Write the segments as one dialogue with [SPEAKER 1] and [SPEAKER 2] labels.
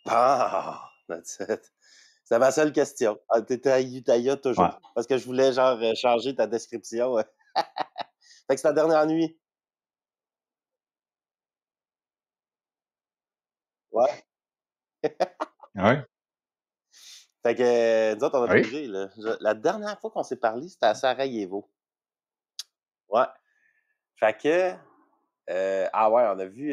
[SPEAKER 1] Ah! That's it. C'était ma seule question. Ah, tu à Utah
[SPEAKER 2] Ouais.
[SPEAKER 1] toujours? Parce que je voulais genre, changer ta description, Fait que c'est ta dernière nuit? Ouais.
[SPEAKER 2] Ouais.
[SPEAKER 1] Fait que, nous autres, on a
[SPEAKER 2] Oui.
[SPEAKER 1] bougé, là. La dernière fois qu'on s'est parlé, c'était à Sarajevo. Ouais. Fait que, ah ouais, on a vu,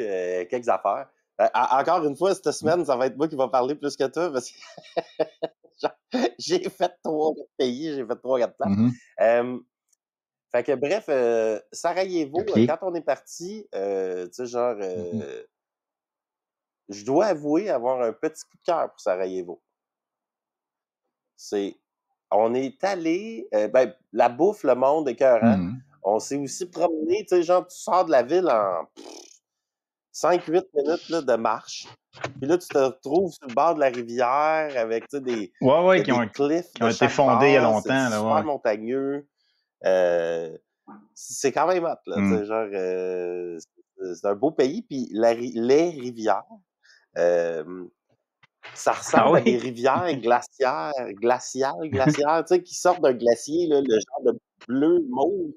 [SPEAKER 1] quelques affaires. Encore une fois, cette
[SPEAKER 2] Mmh.
[SPEAKER 1] semaine, ça va être moi qui va parler plus que toi parce que j'ai fait 3-4 pays, j'ai fait 3-4 places.
[SPEAKER 2] Mmh mh.
[SPEAKER 1] Hem, Fait que bref, Sarajevo,
[SPEAKER 2] OK.
[SPEAKER 1] quand on est parti, tu sais, genre,
[SPEAKER 2] Mmh mh.
[SPEAKER 1] je dois avouer avoir un petit coup de cœur pour Sarajevo. C'est On est allé, ben, la bouffe, le monde, écœurant.
[SPEAKER 2] Mmh mh.
[SPEAKER 1] On s'est aussi promené, tu sais, genre, tu sors de la ville en 5-8 minutes là, de marche. Puis là, tu te retrouves sur le bord de la rivière avec, tu sais,
[SPEAKER 2] Ouais,
[SPEAKER 1] il y
[SPEAKER 2] ouais,
[SPEAKER 1] a des cliffs
[SPEAKER 2] qui
[SPEAKER 1] de
[SPEAKER 2] ont été
[SPEAKER 1] chaque
[SPEAKER 2] fondés il y a
[SPEAKER 1] bord, c'est
[SPEAKER 2] longtemps, là, ouais,
[SPEAKER 1] super
[SPEAKER 2] ouais.
[SPEAKER 1] montagneux. C'est quand même hot, là, tu
[SPEAKER 2] Mmh.
[SPEAKER 1] sais, genre, c'est un beau pays. Puis les rivières, hem, ça
[SPEAKER 2] Ah
[SPEAKER 1] ressemble à des
[SPEAKER 2] oui?
[SPEAKER 1] rivières glaciaires, tu sais, qui sortent d'un glacier, là, le genre de bleu mauve.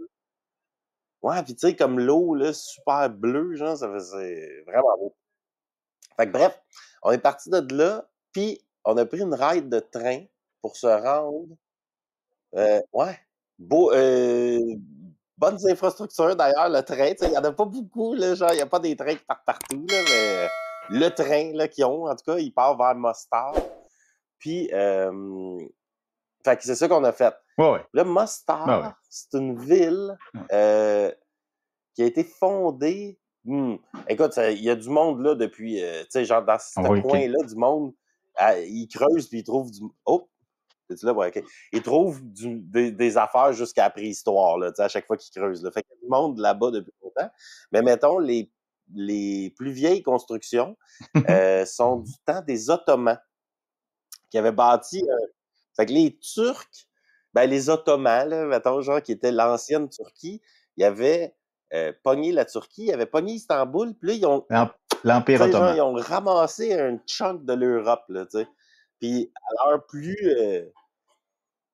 [SPEAKER 1] Ouais, puis tu sais, comme l'eau, là, super bleue, genre, c'est vraiment beau. Fait que bref, on est parti de là, puis on a pris une ride de train pour se rendre, ouais, beau, bonnes infrastructures d'ailleurs, le train, tu sais, il y en a pas beaucoup, là, genre, il y a pas des trains qui partent partout, là, mais le train, là, qu'ils ont, en tout cas, il part vers Mostar. Puis, fait que c'est ça qu'on a fait.
[SPEAKER 2] Ouais, ouais.
[SPEAKER 1] Là,
[SPEAKER 2] Bah, ouais.
[SPEAKER 1] Mostar, c'est une ville,
[SPEAKER 2] Ouais.
[SPEAKER 1] heu, qui a été fondée, écoute, il y a du monde là depuis, tu sais, genre dans ce
[SPEAKER 2] Ah oui, OK.
[SPEAKER 1] coin-là, du monde, ils creusent puis ils trouvent du oh! Es-tu là? Ouais, OK. Ils trouvent des affaires jusqu'à la préhistoire, là, tu sais, à chaque fois qu'ils creusent, là. Fait qu'il y a du monde là-bas depuis longtemps. Mais mettons, les plus vieilles constructions, sont du temps des Ottomans qui avaient bâti, fait que les Turcs, ben, les Ottomans, là, mettons, genre, qui était l'ancienne Turquie, ils avaient, pogné la Turquie, ils avaient pogné Istanbul, puis là, ils ont, tu
[SPEAKER 2] L'Empire
[SPEAKER 1] sais, genre,
[SPEAKER 2] ottoman.
[SPEAKER 1] ils ont ramassé un chunk de l'Europe, là, tu sais. Puis à l'heure plus,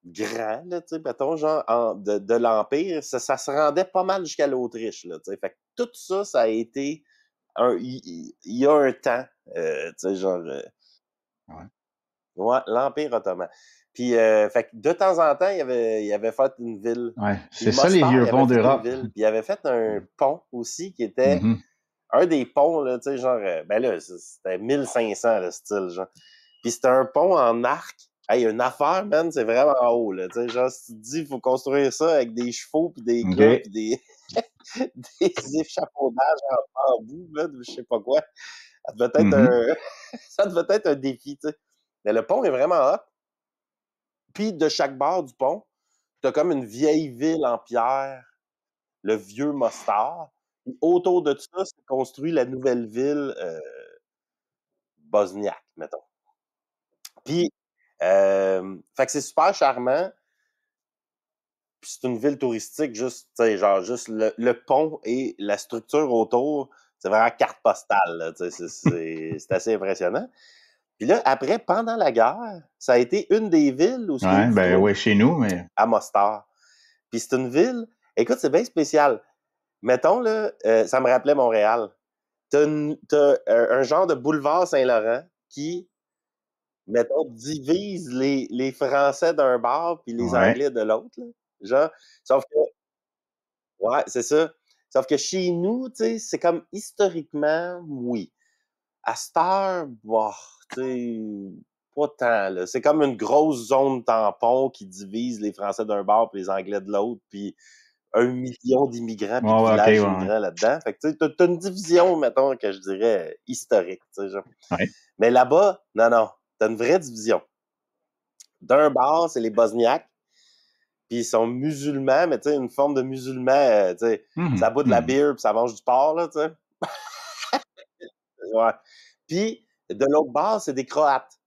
[SPEAKER 1] grand, là, tu sais, mettons, genre, de l'Empire, ça se rendait pas mal jusqu'à l'Autriche, là, tu sais. Fait que tout ça, ça a été il y a un temps, tu sais, genre,
[SPEAKER 2] Ouais.
[SPEAKER 1] ouais, l'Empire ottoman. Puis, fait que de temps en temps, il avait fait une ville.
[SPEAKER 2] Ouais,
[SPEAKER 1] Puis
[SPEAKER 2] c'est ça les
[SPEAKER 1] Mostar,
[SPEAKER 2] vieux
[SPEAKER 1] il avait
[SPEAKER 2] ponts
[SPEAKER 1] fait une
[SPEAKER 2] d'Europe.
[SPEAKER 1] ville. Puis il avait fait un
[SPEAKER 2] Mmh.
[SPEAKER 1] pont aussi qui
[SPEAKER 2] Mmh
[SPEAKER 1] était
[SPEAKER 2] mh.
[SPEAKER 1] un des ponts, là, tu sais, genre, ben là, c'était 1500 le style, genre. Puis c'était un pont en arc. Hey, une affaire, man, c'est vraiment haut, là. Tu sais, genre, si tu te dis, il faut construire ça avec des chevaux, puis des gars,
[SPEAKER 2] OK.
[SPEAKER 1] puis des, des échafaudages en bambou, là, je sais pas quoi. Ça devait être
[SPEAKER 2] Mmh mh.
[SPEAKER 1] un, ça devait être un défi, tu sais. Mais le pont est vraiment hot. Puis de chaque bord du pont, tu as comme une vieille ville en pierre, le vieux Mostar. Puis autour de ça, s'est construit la nouvelle ville, bosniaque, mettons. Puis, fait que c'est super charmant. Puis c'est une ville touristique, juste, tu sais, genre, juste le pont et la structure autour, c'est vraiment carte postale, là, tu sais, c'est assez impressionnant. Puis là, après, pendant la guerre, ça a été une des villes où ce qu'il y a eu
[SPEAKER 2] Ouais,
[SPEAKER 1] du
[SPEAKER 2] ben,
[SPEAKER 1] trouble,
[SPEAKER 2] ouais, chez nous, mais
[SPEAKER 1] à Mostar. Puis c'est une ville, écoute, c'est bien spécial. Mettons, là, ça me rappelait Montréal. T'as un genre de boulevard Saint-Laurent qui, mettons, divise les Français d'un bord puis les
[SPEAKER 2] ouais.
[SPEAKER 1] Anglais de l'autre, là. Genre, sauf que, ouais, c'est ça. Sauf que chez nous, tu sais, c'est comme historiquement, oui. À cette heure, bah, tu sais, pas tant, là. C'est comme une grosse zone tampon qui divise les Français d'un bord puis les Anglais de l'autre, puis 1 million d'immigrants puis
[SPEAKER 2] Ouais,
[SPEAKER 1] de
[SPEAKER 2] ouais, OK,
[SPEAKER 1] villages
[SPEAKER 2] ouais, ouais.
[SPEAKER 1] immigrants là-dedans. Fait que tu sais, t'as une division, mettons, que je dirais historique, tu sais, genre.
[SPEAKER 2] Ouais.
[SPEAKER 1] Mais là-bas, non, non, t'as une vraie division. D'un bord, c'est les Bosniaques, puis ils sont musulmans, mais tu sais, une forme de musulman, tu sais,
[SPEAKER 2] Mmh mh.
[SPEAKER 1] ça bout de la
[SPEAKER 2] Mmh mh.
[SPEAKER 1] bière puis ça mange du porc, là, tu sais. Ouais. Puis, de l'autre bord, c'est des Croates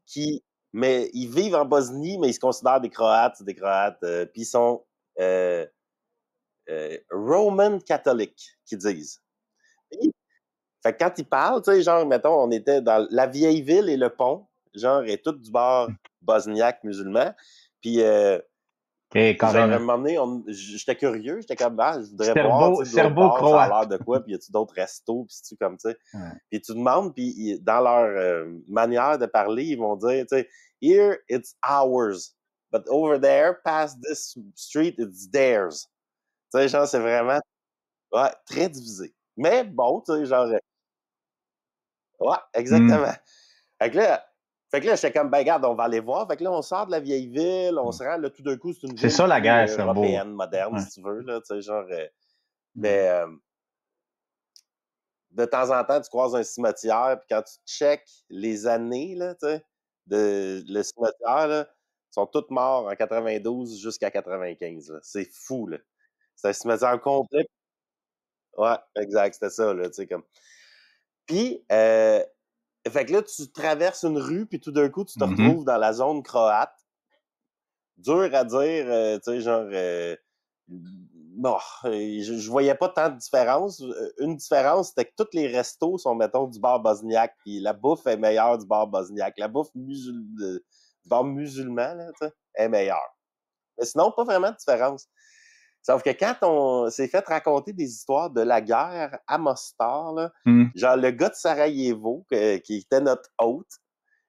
[SPEAKER 1] qui, mais ils vivent en Bosnie, mais ils se considèrent des Croates, puis ils sont Roman catholiques, qu'ils disent. Fait que quand il parle, tu sais, genre, mettons, on était dans la vieille ville et le pont, genre, et tout du bord bosniaque musulman. Puis,
[SPEAKER 2] OK,
[SPEAKER 1] genre, à un
[SPEAKER 2] carrément.
[SPEAKER 1] moment donné, j'étais curieux, j'étais comme, je voudrais voir, tu sais, de l'autre bord, ça a
[SPEAKER 2] Serbo-croate.
[SPEAKER 1] l'air de quoi, puis y a-tu d'autres restos, puis c'est-tu comme, tu sais.
[SPEAKER 2] Ouais.
[SPEAKER 1] Puis tu demandes, puis dans leur manière de parler, ils vont dire, tu sais, here it's ours, but over there, past this street, it's theirs. Tu sais, genre, c'est vraiment, ouais, très divisé. Mais bon, tu sais, genre, ouais, exactement. Fait que là, j'étais comme, ben, regarde, on va aller voir. Fait que là, on sort de la vieille ville, on se rend, là, tout d'un coup, c'est une
[SPEAKER 2] C'est
[SPEAKER 1] ville
[SPEAKER 2] ça la
[SPEAKER 1] plus
[SPEAKER 2] guerre, Serbo.
[SPEAKER 1] européenne, moderne,
[SPEAKER 2] Ouais.
[SPEAKER 1] si tu veux, là, tu sais, genre, mais de temps en temps, tu croises un cimetière, puis quand tu checkes les années, là, tu sais, le cimetière, là, sont tous morts en 92 jusqu'à 95, là. C'est fou, là. C'est un cimetière complet. Ouais, exact, c'était ça, là, tu sais, comme. Puis, fait que là, tu traverses une rue, puis tout d'un coup, tu te retrouves dans la zone croate. Dur à dire, tu sais, genre, bon, je voyais pas tant de différence. Une différence, c'était que tous les restos sont, mettons, du bar bosniaque, puis la bouffe est meilleure du bar bosniaque. La bouffe du bar musulman, là, tu sais, est meilleure. Mais sinon, pas vraiment de différence. Sauf que quand on s'est fait raconter des histoires de la guerre à Mostar, là, genre le gars de Sarajevo, qui était notre hôte,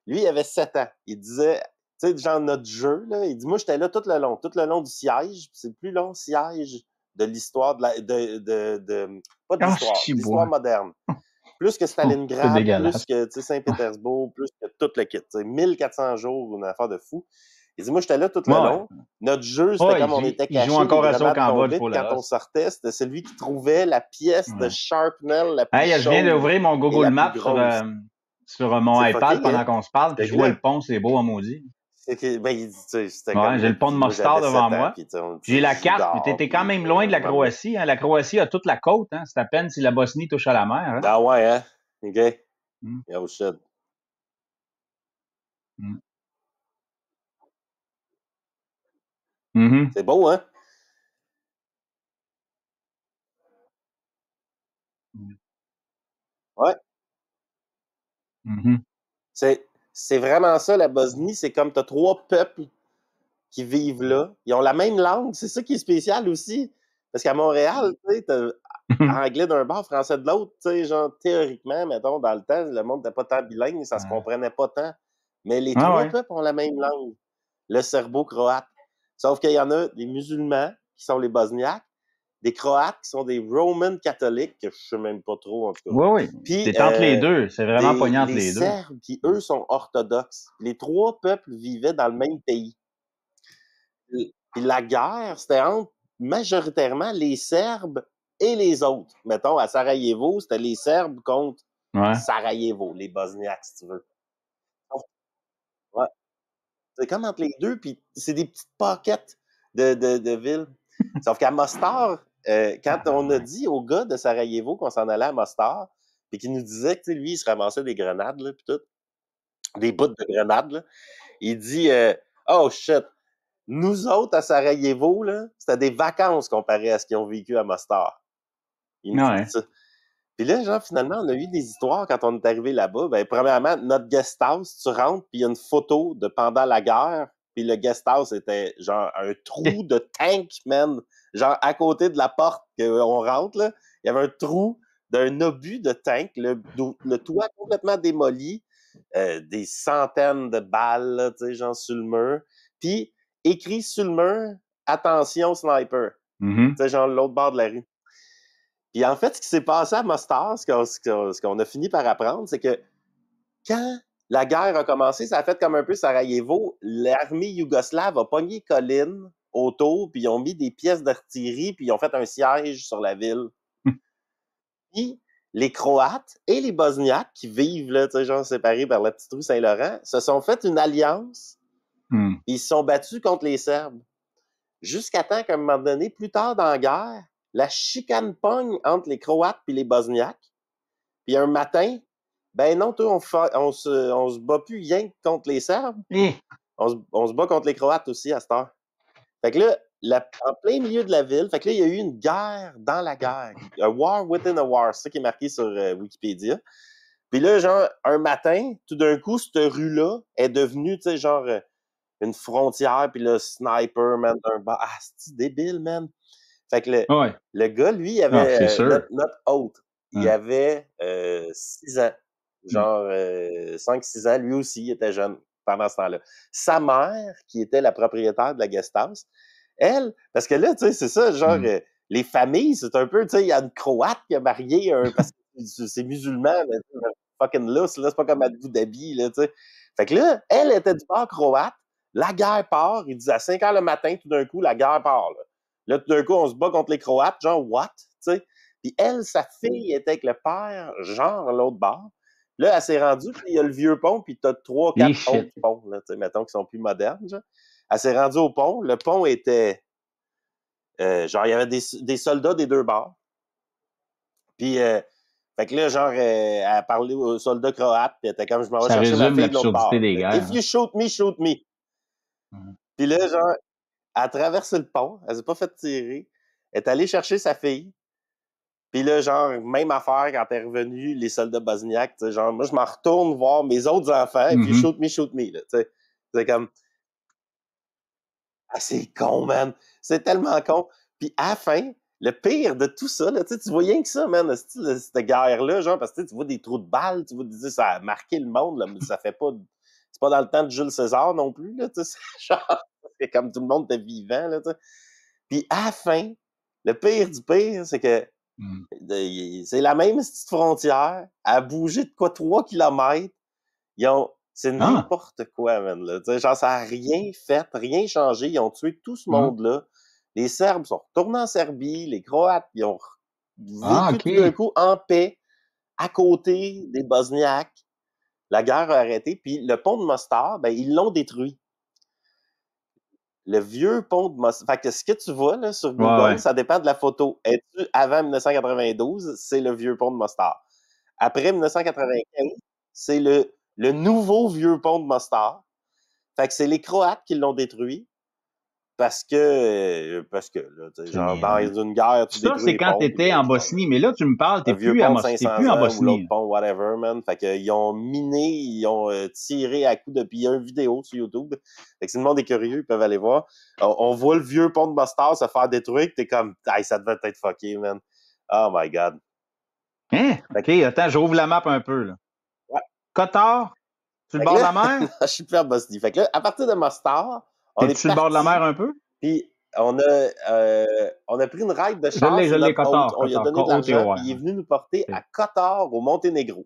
[SPEAKER 1] lui, il avait 7 ans. Il disait, tu sais, genre notre jeu, là, il dit, moi, j'étais là tout le long du siège, c'est le plus long siège de l'histoire, pas de l'histoire, de l'histoire moderne. Plus que Stalingrad, plus que Saint-Pétersbourg, plus que tout le kit. 1400 jours, une affaire de fou. Il dit, moi, j'étais là tout le long. Notre jeu, c'était comme on était cachés, les grenades tombaient, puis quand on sortait, c'était celui qui trouvait la pièce de sharpnel la plus chaude.
[SPEAKER 2] Je viens d'ouvrir mon Google Maps sur mon iPad pendant qu'on se parle, puis je vois le pont, c'est beau en maudit.
[SPEAKER 1] Ben,
[SPEAKER 2] j'ai le pont de Mostar devant moi. J'ai la carte, puis t'étais quand même loin de la Croatie. Hein. La Croatie a toute la côte. Hein. C'est à peine si la Bosnie touche à la mer. Hein.
[SPEAKER 1] Ah ouais, hein? OK. Oh shit. C'est beau, hein? Ouais. C'est vraiment ça, la Bosnie. C'est comme tu as 3 peuples qui vivent là. Ils ont la même langue. C'est ça qui est spécial aussi. Parce qu'à Montréal, tu sais, t'as anglais d'un bord, français de l'autre. Tu sais, genre, théoriquement, mettons, dans le temps, le monde n'était pas tant bilingue, ça se comprenait pas tant. Mais les 3 peuples ont la même langue. Le serbo-croate. Sauf qu'il y en a des musulmans, qui sont les Bosniaques, des Croates qui sont des Roman catholiques, que je sais même pas trop, en tout cas.
[SPEAKER 2] Oui. Puis, c'est entre les deux. C'est vraiment pognant entre les deux.
[SPEAKER 1] Les Serbes, qui eux sont orthodoxes. Les 3 peuples vivaient dans le même pays. Puis la guerre, c'était entre majoritairement les Serbes et les autres. Mettons, à Sarajevo, c'était les Serbes contre Sarajevo, les Bosniaques, si tu veux. Ouais. C'est comme entre les deux, puis c'est des petites pockets de villes. Sauf qu'à Mostar, quand on a dit au gars de Sarajevo qu'on s'en allait à Mostar, puis qu'il nous disait que lui, il se ramassait des grenades, là, puis tout, des bouts de grenades, là, il dit oh shit, nous autres à Sarajevo, là, c'était des vacances comparé à ce qu'ils ont vécu à Mostar. Il me dit ça. Puis là, genre, finalement, on a eu des histoires quand on est arrivé là-bas. Ben, premièrement, notre guest house, tu rentres, puis il y a une photo de pendant la guerre, puis le guest house était genre un trou de tank, man. Genre, à côté de la porte qu'on rentre, là, il y avait un trou d'un obus de tank, le toit complètement démoli, des centaines de balles, tu sais, genre, sur le mur. Puis, écrit sur le mur, attention, sniper. Tu sais, genre, l'autre bord de la rue. Puis en fait, ce qui s'est passé à Mostar, ce qu'on a fini par apprendre, c'est que quand la guerre a commencé, ça a fait comme un peu Sarajevo, l'armée yougoslave a pogné colline autour, puis ils ont mis des pièces d'artillerie, puis ils ont fait un siège sur la ville. Puis les Croates et les Bosniaques qui vivent là, tu sais, genre séparés par la petite rue Saint-Laurent, se sont fait une alliance, puis ils se sont battus contre les Serbes. Jusqu'à temps qu'à un moment donné, plus tard dans la guerre, la chicane pogne entre les Croates et les Bosniaques. Puis un matin, ben non, toi, on se bat plus rien contre les Serbes. On se bat contre les Croates aussi à cette heure. Fait que là, en plein milieu de la ville. Fait que là, il y a eu une guerre dans la guerre. A war within a war. C'est ça qui est marqué sur Wikipédia. Puis là, genre, un matin, tout d'un coup, cette rue-là est devenue, tu sais, genre, une frontière, puis le sniper, man, d'un bar. Ah, c'est débile, man. Fait que le gars, lui, il avait notre hôte. Il avait 6 ans. Genre 5-6 ans. Lui aussi, il était jeune pendant ce temps-là. Sa mère, qui était la propriétaire de la guest house, elle, parce que là, tu sais, c'est ça, genre, les familles, c'est un peu, tu sais, il y a une Croate qui a marié parce que c'est musulman, mais fucking lousse, là, c'est pas comme à Abu Dhabi, là, tu sais. Fait que là, elle était du bord croate, la guerre part, il dit à 5 heures le matin, tout d'un coup, la guerre part, là. Là, tout d'un coup, on se bat contre les Croates, genre, what? Tu sais? Puis elle, sa fille était avec le père, genre, l'autre bord. Là, elle s'est rendue, puis il y a le vieux pont, puis t'as 3-4 autres ponts, là, tu sais, mettons, qui sont plus modernes, genre. Elle s'est rendue au pont. Le pont était... genre, il y avait des soldats des deux bords. Puis, fait que là, genre, elle parlait aux soldats croates, puis elle était comme, je m'en vais chercher ma fille de l'autre bord. If you shoot me, shoot me. Puis là, genre, elle a traversé le pont, elle s'est pas fait tirer, elle est allée chercher sa fille. Puis là, genre, même affaire quand elle est revenue, les soldats bosniaques, tu sais, genre, moi, je m'en retourne voir mes autres enfants, puis shoot me, là, tu sais. C'est comme... Ah, c'est con, man. C'est tellement con. Puis à la fin, le pire de tout ça, là, tu vois rien que ça, man, cette guerre-là, genre, parce que tu vois des trous de balles, tu vois, ça a marqué le monde, là, mais ça fait pas... C'est pas dans le temps de Jules César non plus, là, tu sais, genre, c'est comme tout le monde était vivant, là, tu sais. Puis à la fin, le pire du pire, c'est que c'est la même petite frontière, à bouger de quoi 3 kilomètres. C'est n'importe quoi, man. Là. Genre, ça n'a rien fait, rien changé. Ils ont tué tout ce monde-là. Les Serbes sont retournés en Serbie. Les Croates, ils ont vécu tout d'un coup en paix à côté des Bosniaques. La guerre a arrêté. Puis le pont de Mostar, ben, ils l'ont détruit. Le vieux pont de Mostar. Fait que ce que tu vois là, sur Google, ça dépend de la photo. Es-tu avant 1992? C'est le vieux pont de Mostar. Après 1995, c'est le nouveau vieux pont de Mostar. Fait que c'est les Croates qui l'ont détruit parce que là, genre, dans une guerre, tu détruis les ponts.
[SPEAKER 2] Ça, c'est quand t'étais en Bosnie, mais là, tu me parles, t'es plus en Bosnie.
[SPEAKER 1] Ou l'autre pont, whatever, man. Fait qu'ils ont miné, ils ont tiré à coups de... Puis il y a une vidéo sur YouTube. Fait que si le monde est curieux, ils peuvent aller voir. On voit le vieux pont de Mostar se faire détruire, t'es comme, hey, ça devait être fucké, man. Oh my God.
[SPEAKER 2] Hein? OK, attends, j'ouvre la map un peu, là.
[SPEAKER 1] Ouais.
[SPEAKER 2] Qatar? Sur le bord de la mer?
[SPEAKER 1] Je suis plus en Bosnie. Fait que là, à partir de Mostar, on est
[SPEAKER 2] sur le bord de la mer un peu?
[SPEAKER 1] Puis on a pris une ride de char sur notre hôte. On lui a donné de l'argent, puis il est venu nous porter à Kotor, au Monténégro,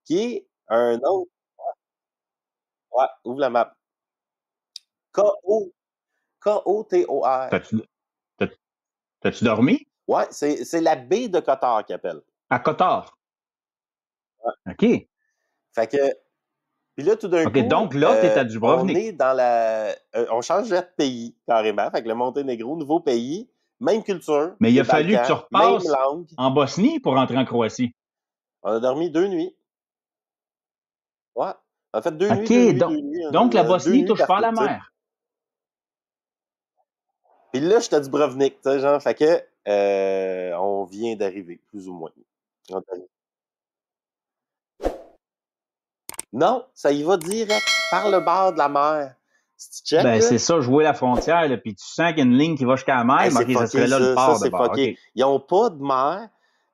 [SPEAKER 1] qui est un autre... Ouais, ouvre la map. K-O-T-O-R.
[SPEAKER 2] T'as-tu dormi?
[SPEAKER 1] Ouais, c'est la baie de Kotor qu'il appelle.
[SPEAKER 2] À Kotor?
[SPEAKER 1] Ouais.
[SPEAKER 2] OK.
[SPEAKER 1] Fait que... Puis là, tout d'un coup,
[SPEAKER 2] donc là, t'es à Dubrovnik.
[SPEAKER 1] on est dans la... on changeait de pays, carrément. Fait que le Monténégro, nouveau pays, même culture.
[SPEAKER 2] Mais il a fallu que tu repasses
[SPEAKER 1] même langue.
[SPEAKER 2] En Bosnie pour rentrer en Croatie.
[SPEAKER 1] On a dormi 2 nuits. Ouais. On a fait 2 nuits, 2 nuits, 2 nuits.
[SPEAKER 2] Donc la Bosnie touche pas à la mer.
[SPEAKER 1] Puis là, j'étais à Dubrovnik, tu sais, genre, fait que on vient d'arriver, plus ou moins. Non, ça y va direct par le bord de la mer. Si tu check,
[SPEAKER 2] ben, c'est ça, jouer la frontière, là, puis tu sens qu'il y a une ligne qui va jusqu'à la mer, mais ça serait là le port de bord. Okay.
[SPEAKER 1] Ils n'ont pas de mer,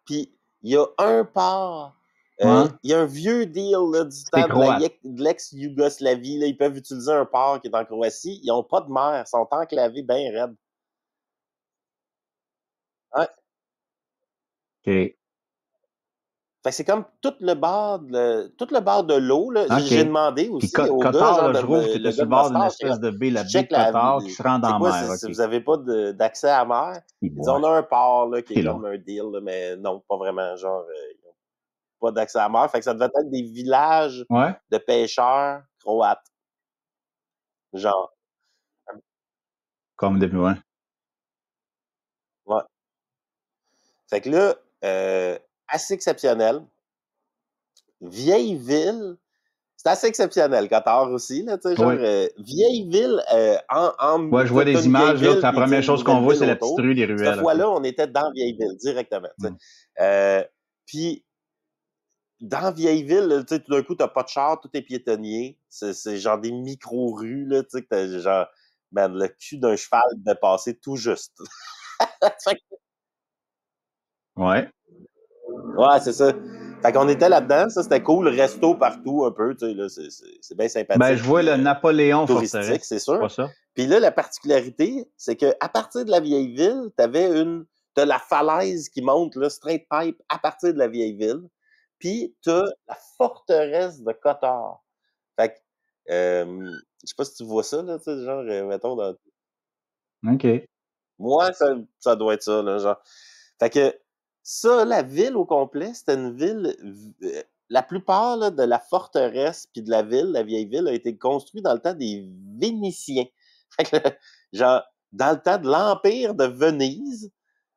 [SPEAKER 1] puis il y a un port. Il y a un vieux deal là, du temps de l'ex-Yougoslavie. Ils peuvent utiliser un port qui est en Croatie. Ils n'ont pas de mer. Ils sont enclavés bien raides. Ouais.
[SPEAKER 2] OK.
[SPEAKER 1] Fait que c'est comme tout le bord de l'eau. J'ai demandé aussi au gars,
[SPEAKER 2] genre, je trouve que tu es sur le bord d'une espèce de baie, la baie de Qatar, qui se rend dans la mer.
[SPEAKER 1] Si vous n'avez pas d'accès à la mer, ils disent, on a un port là, qui est comme un deal, là, mais non, pas vraiment. Genre, ils n'ont pas d'accès à la mer. Fait que ça devait être des villages de pêcheurs croates. Genre.
[SPEAKER 2] Comme depuis loin.
[SPEAKER 1] Ouais. Fait que là, assez exceptionnel. Vieille ville. C'est assez exceptionnel, Qatar aussi, là, tu sais, genre, vieille ville,
[SPEAKER 2] ouais, je vois des images, là, la première chose qu'on voit, c'est la petite rue des ruelles.
[SPEAKER 1] Cette fois-là, on était dans Vieilleville, directement, tu sais. Puis, dans Vieilleville, tu sais, tout d'un coup, t'as pas de char, tout est piétonnier. C'est genre des micro-rues, là, tu sais, que t'as genre, man, le cul d'un cheval de passer tout juste.
[SPEAKER 2] Ouais.
[SPEAKER 1] Ouais, c'est ça. Fait qu'on était là-dedans, ça c'était cool, resto partout un peu, tu sais, là, c'est bien sympathique.
[SPEAKER 2] Ben, je vois le Napoléon
[SPEAKER 1] touristique,
[SPEAKER 2] Forteresse.
[SPEAKER 1] c'est sûr.
[SPEAKER 2] Pas ça.
[SPEAKER 1] Puis là, la particularité, c'est qu'à partir de la vieille ville, t'as la falaise qui monte, là, straight pipe, à partir de la vieille ville. Puis t'as la forteresse de Cotard. Fait que, je sais pas si tu vois ça, là, tu sais, genre, mettons, dans...
[SPEAKER 2] OK.
[SPEAKER 1] Moi, ça doit être ça, là, genre. Fait que ça, la ville au complet, c'était une ville... La plupart là, de la forteresse puis de la ville, la vieille ville, a été construite dans le temps des Vénitiens. Fait que, genre, dans le temps de l'Empire de Venise,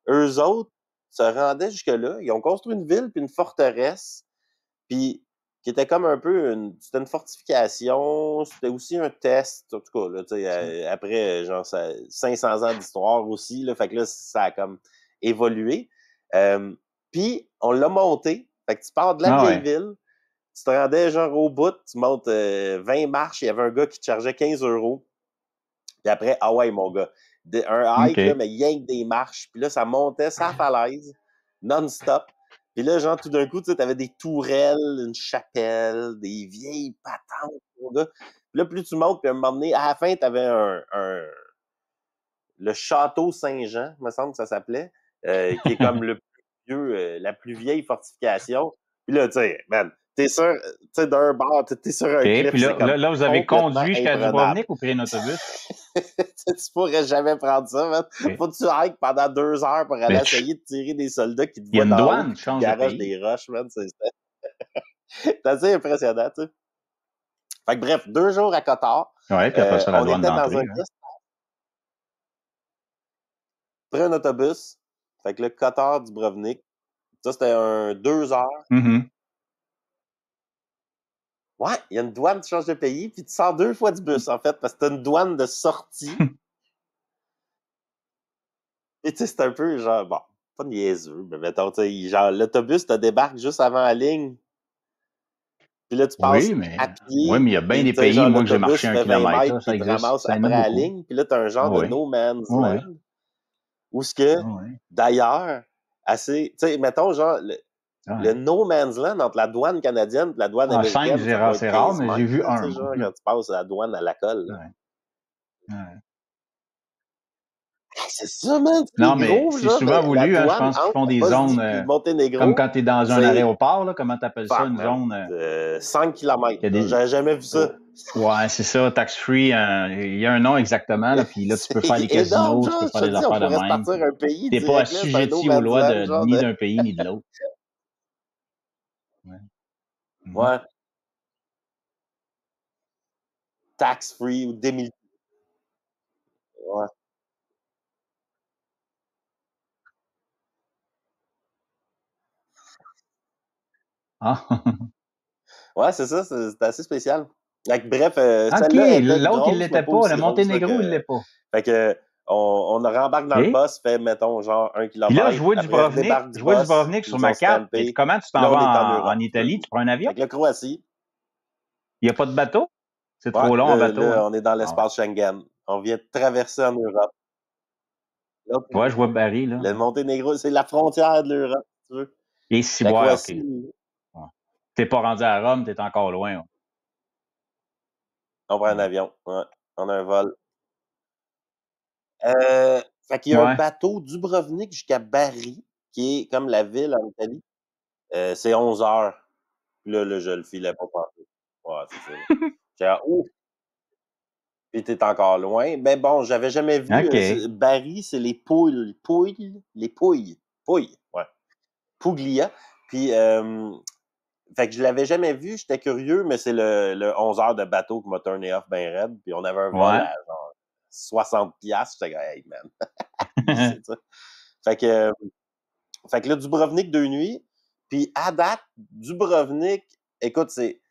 [SPEAKER 1] eux autres se rendaient jusque-là. Ils ont construit une ville puis une forteresse, puis qui était comme un peu c'était une fortification, c'était aussi un test, en tout cas, là, tu sais, après, genre, 500 ans d'histoire aussi, là, fait que là, ça a comme évolué. Puis, on l'a monté, fait que tu pars de la vieille ville, tu te rendais genre au bout, tu montes 20 marches, il y avait un gars qui te chargeait 15 €. Puis après, ah ouais, mon gars, un hike, là, mais rien que des marches. Puis là, ça montait sa falaise, non-stop. Puis là, genre, tout d'un coup, tu sais, t'avais des tourelles, une chapelle, des vieilles patentes, mon gars. Puis là, plus tu montes, puis à un moment donné, à la fin, t'avais le château Saint-Jean, me semble que ça s'appelait, qui est comme le plus vieux, la plus vieille fortification. Puis là, tu sais, man, t'es sur, tu sais, d'un bord, t'es sur un cliff,
[SPEAKER 2] puis
[SPEAKER 1] c'est comme
[SPEAKER 2] là, vous avez conduit jusqu'à
[SPEAKER 1] imprenable.
[SPEAKER 2] Dubrovnik ou pris un autobus?
[SPEAKER 1] Tu pourrais jamais prendre ça, man. Faut que tu hikes pendant 2 heures pour aller essayer de tirer des soldats qui te voient d'en haut, qui te garagent des roches, man. C'est assez impressionnant, tu sais. Fait que bref, 2 jours à Qatar.
[SPEAKER 2] Ouais, puis après ça, la
[SPEAKER 1] on
[SPEAKER 2] douane
[SPEAKER 1] était dans
[SPEAKER 2] d'entrée.
[SPEAKER 1] un test. Pris un autobus. Fait que le Qatar Dubrovnik. Ça, c'était un 2 heures. Ouais, il y a une douane, tu changes de pays, puis tu sors 2 fois du bus, en fait, parce que t'as une douane de sortie. Et tu sais, c'est un peu genre, bon, pas niaiseux, mais mettons, tu sais, genre, l'autobus te débarque juste avant la ligne. Puis là, tu passes à pied.
[SPEAKER 2] Oui, mais il y a bien des pays,
[SPEAKER 1] genre,
[SPEAKER 2] moi, que j'ai marché 1 kilomètre,
[SPEAKER 1] mètres,
[SPEAKER 2] ça
[SPEAKER 1] puis tu te
[SPEAKER 2] existe.
[SPEAKER 1] ramasses
[SPEAKER 2] Ça
[SPEAKER 1] après
[SPEAKER 2] aime
[SPEAKER 1] la
[SPEAKER 2] beaucoup.
[SPEAKER 1] ligne. Puis là, tu as un genre de no man's land. Où ce que, d'ailleurs, assez, tu sais, mettons, genre, le no man's land entre la douane canadienne et la douane américaine, ça doit être
[SPEAKER 2] c'est rare,
[SPEAKER 1] 15
[SPEAKER 2] mais j'ai vu
[SPEAKER 1] mètres,
[SPEAKER 2] un.
[SPEAKER 1] genre, quand tu passes la douane à la colle. C'est ça, man!
[SPEAKER 2] Non, mais c'est souvent voulu, hein, je pense qu'ils font des zones comme quand tu es dans un aéroport, là, comment tu appelles ça, une zone?
[SPEAKER 1] 5 km. J'avais jamais vu ça.
[SPEAKER 2] Ouais, c'est ça, tax-free. Il y a un nom exactement, là, puis là, tu peux faire des casinos, tu peux faire des affaires de même. Tu n'es pas assujetti aux lois ni d'un pays ni de l'autre.
[SPEAKER 1] Ouais. Tax-free ou démilitarisé. Ouais.
[SPEAKER 2] Ah!
[SPEAKER 1] Ouais, c'est ça, c'est assez spécial. Bref,
[SPEAKER 2] OK,
[SPEAKER 1] celle-là était
[SPEAKER 2] l'autre, il
[SPEAKER 1] grosse, mais
[SPEAKER 2] l'était
[SPEAKER 1] pas
[SPEAKER 2] pas. Le
[SPEAKER 1] aussi grosse.
[SPEAKER 2] Monténégro, il l'est pas.
[SPEAKER 1] Fait que on rembarque dans le bus, fait, mettons, genre 1
[SPEAKER 2] Puis là, je
[SPEAKER 1] kilomètre.
[SPEAKER 2] vois
[SPEAKER 1] Après, redébarque du bus.
[SPEAKER 2] Dubrovnik sur
[SPEAKER 1] Ils nous ont
[SPEAKER 2] ma carte. Mais
[SPEAKER 1] stampé.
[SPEAKER 2] comment tu
[SPEAKER 1] Là,
[SPEAKER 2] t'en
[SPEAKER 1] on est en
[SPEAKER 2] vas en
[SPEAKER 1] Europe.
[SPEAKER 2] Italie? Tu prends un avion?
[SPEAKER 1] Avec le Croatie.
[SPEAKER 2] Il n'y a pas de bateau? C'est
[SPEAKER 1] Ouais,
[SPEAKER 2] trop long en bateau,
[SPEAKER 1] là,
[SPEAKER 2] hein?
[SPEAKER 1] on est dans l'espace Schengen. On vient de traverser en Europe. Là,
[SPEAKER 2] Ouais, je vois Paris, là.
[SPEAKER 1] le Monténégro, c'est la frontière de l'Europe, si tu veux.
[SPEAKER 2] Et si,
[SPEAKER 1] La
[SPEAKER 2] ouais,
[SPEAKER 1] Croatie.
[SPEAKER 2] OK. Ouais. T'es pas rendu à Rome, t'es encore loin.
[SPEAKER 1] On prend un avion. Ouais. On a un vol. Fait qu'il y a un bateau Dubrovnik jusqu'à Bari, qui est comme la ville en Italie. C'est 11 heures. Puis là, je le filais pas pantoute. Ouais, c'est ça. J'étais genre, ouf! Puis t'es encore loin. Ben bon, j'avais jamais vu. Bari, c'est les pouilles. Les pouilles. Pouilles, ouais. Puglia. Puis, fait que je l'avais jamais vu. J'étais curieux, mais c'est le 11 heures de bateau qui m'a turné off bien raide. Puis on avait un vol à genre 60$. J'étais comme, hey, man. C'est ça. Fait que là, Dubrovnik 2 nuits. Puis à date, Dubrovnik, écoute, c'est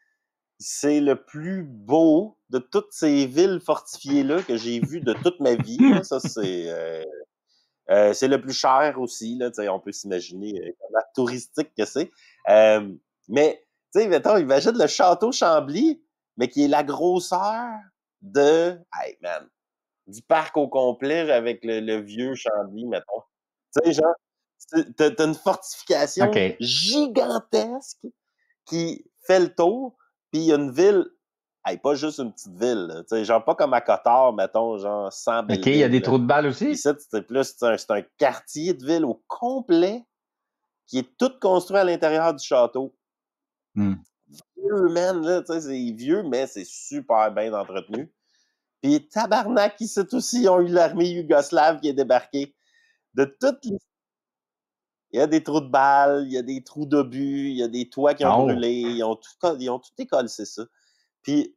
[SPEAKER 1] c'est le plus beau de toutes ces villes fortifiées-là que j'ai vues de toute ma vie. Là. Ça, c'est le plus cher aussi. Là, on peut s'imaginer comment touristique que c'est. Mais, tu sais, mettons, imagine le château Chambly, mais qui est la grosseur de... Hey, man, du parc au complet avec le vieux Chambly, mettons. Tu sais, genre, t'as une fortification
[SPEAKER 2] OK.
[SPEAKER 1] gigantesque qui fait le tour, puis il y a une ville, hey, pas juste une petite ville, tu sais, genre pas comme à Cotard, mettons, genre 100 belles
[SPEAKER 2] OK, il y a des
[SPEAKER 1] villes.
[SPEAKER 2] trous de balles aussi?
[SPEAKER 1] Ici, c'est plus, c'est un quartier de ville au complet qui est tout construit à l'intérieur du château. Vieux, man, là, tu sais, c'est vieux, mais c'est super bien entretenu. Puis tabarnak, ici aussi, ils ont eu l'armée yougoslave qui est débarquée. De toutes les... Il y a des trous de balles, il y a des trous d'obus, il y a des toits qui ont brûlé, ils ont tout écolé, c'est ça. Puis,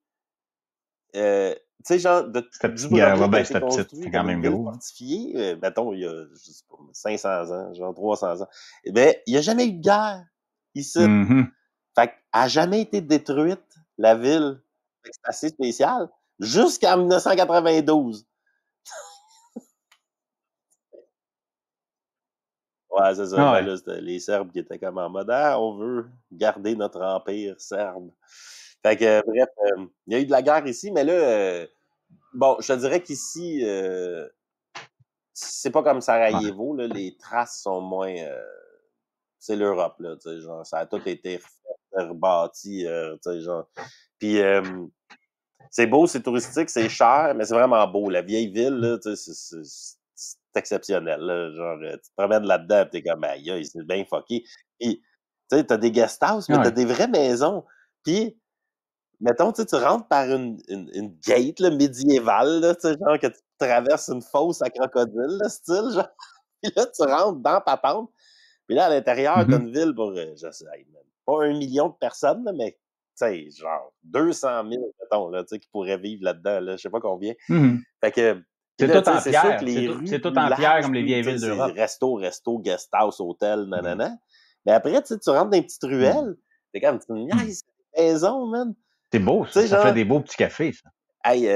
[SPEAKER 1] tu sais, genre, Dubrovnik a été construit comme une ville fortifiée, mettons, il y a, je sais pas, 500 ans, genre 300 ans. Mais il n'y a jamais eu de guerre ici. Fait qu'elle n'a jamais été détruite, la ville. C'est assez spécial. Jusqu'en 1992. Ouais, c'est ça. Ben là, c'était les Serbes qui étaient comme en mode « Ah, on veut garder notre empire serbe. » Fait que, bref, il y a eu de la guerre ici, mais là, bon, je te dirais qu'ici, c'est pas comme Sarajevo, là, les traces sont moins... c'est l'Europe, là, tu sais, genre, ça a tout été refait, rebâti, tu sais, genre... Puis, c'est beau, c'est touristique, c'est cher, mais c'est vraiment beau. La vieille ville, là, tu sais, c'est exceptionnel, là, genre, tu te promènes là-dedans, t'es comme, aïe, c'est bien fucké. Puis, tu sais, t'as des guest house, mais t'as des vraies maisons. Puis, mettons, tu rentres par une gate là, médiévale, là, genre que tu traverses une fosse à crocodile, là, style, genre. Puis là, tu rentres dans Patente. Puis là, à l'intérieur, t'as une ville pour, je sais, pas 1 million de personnes, là, mais, tu sais, genre 200 000, mettons, là, tu sais, qui pourraient vivre là-dedans, là, je sais pas combien. Fait que,
[SPEAKER 2] c'est
[SPEAKER 1] là,
[SPEAKER 2] tout en
[SPEAKER 1] c'est sûr
[SPEAKER 2] pierre.
[SPEAKER 1] que les rues
[SPEAKER 2] C'est tout
[SPEAKER 1] plus
[SPEAKER 2] en pierre
[SPEAKER 1] larges,
[SPEAKER 2] comme les vieilles villes
[SPEAKER 1] c'est
[SPEAKER 2] d'Europe.
[SPEAKER 1] resto, guest house, hôtel, nanana. Mais après, tu rentres dans les petites ruelles, c'est comme, tu me niaises, c'est une maison, man.
[SPEAKER 2] C'est beau, ça. Ça fait des beaux petits cafés, ça.
[SPEAKER 1] Hey,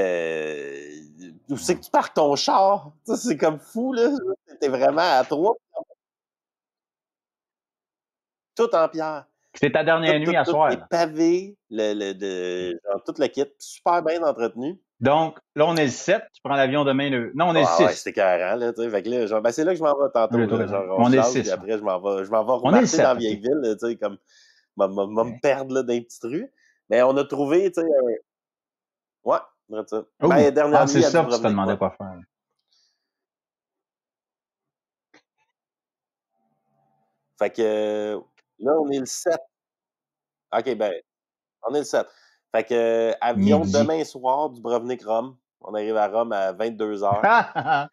[SPEAKER 1] où c'est que tu parques ton char? C'est comme fou, là. T'es vraiment à 3. Tout en pierre.
[SPEAKER 2] C'est ta dernière nuit à soir.
[SPEAKER 1] Les pavés, genre, tout le kit, super bien entretenu.
[SPEAKER 2] Donc, là, on est le 7, tu prends l'avion demain le... Non, on est le 6.
[SPEAKER 1] Ouais, c'était carré, là, tu sais. Fait que là, genre, ben, c'est là que je m'en vais tantôt, là. Genre,
[SPEAKER 2] on est le 6.
[SPEAKER 1] Puis après, je m'en vais remarcher dans la vieille ville, tu sais, comme, me perdre, là, dans les petites rues. Mais on a trouvé, tu sais, ouais, c'est ça. Ben, dernière nuit
[SPEAKER 2] c'est
[SPEAKER 1] à
[SPEAKER 2] ça que tu te
[SPEAKER 1] Dubrovnik,
[SPEAKER 2] demandais quoi faire.
[SPEAKER 1] Fait que, là, on est le 7. OK, ben, on est le 7. Fait que, avion demain soir, Dubrovnik-Rome. On arrive à Rome à 22h.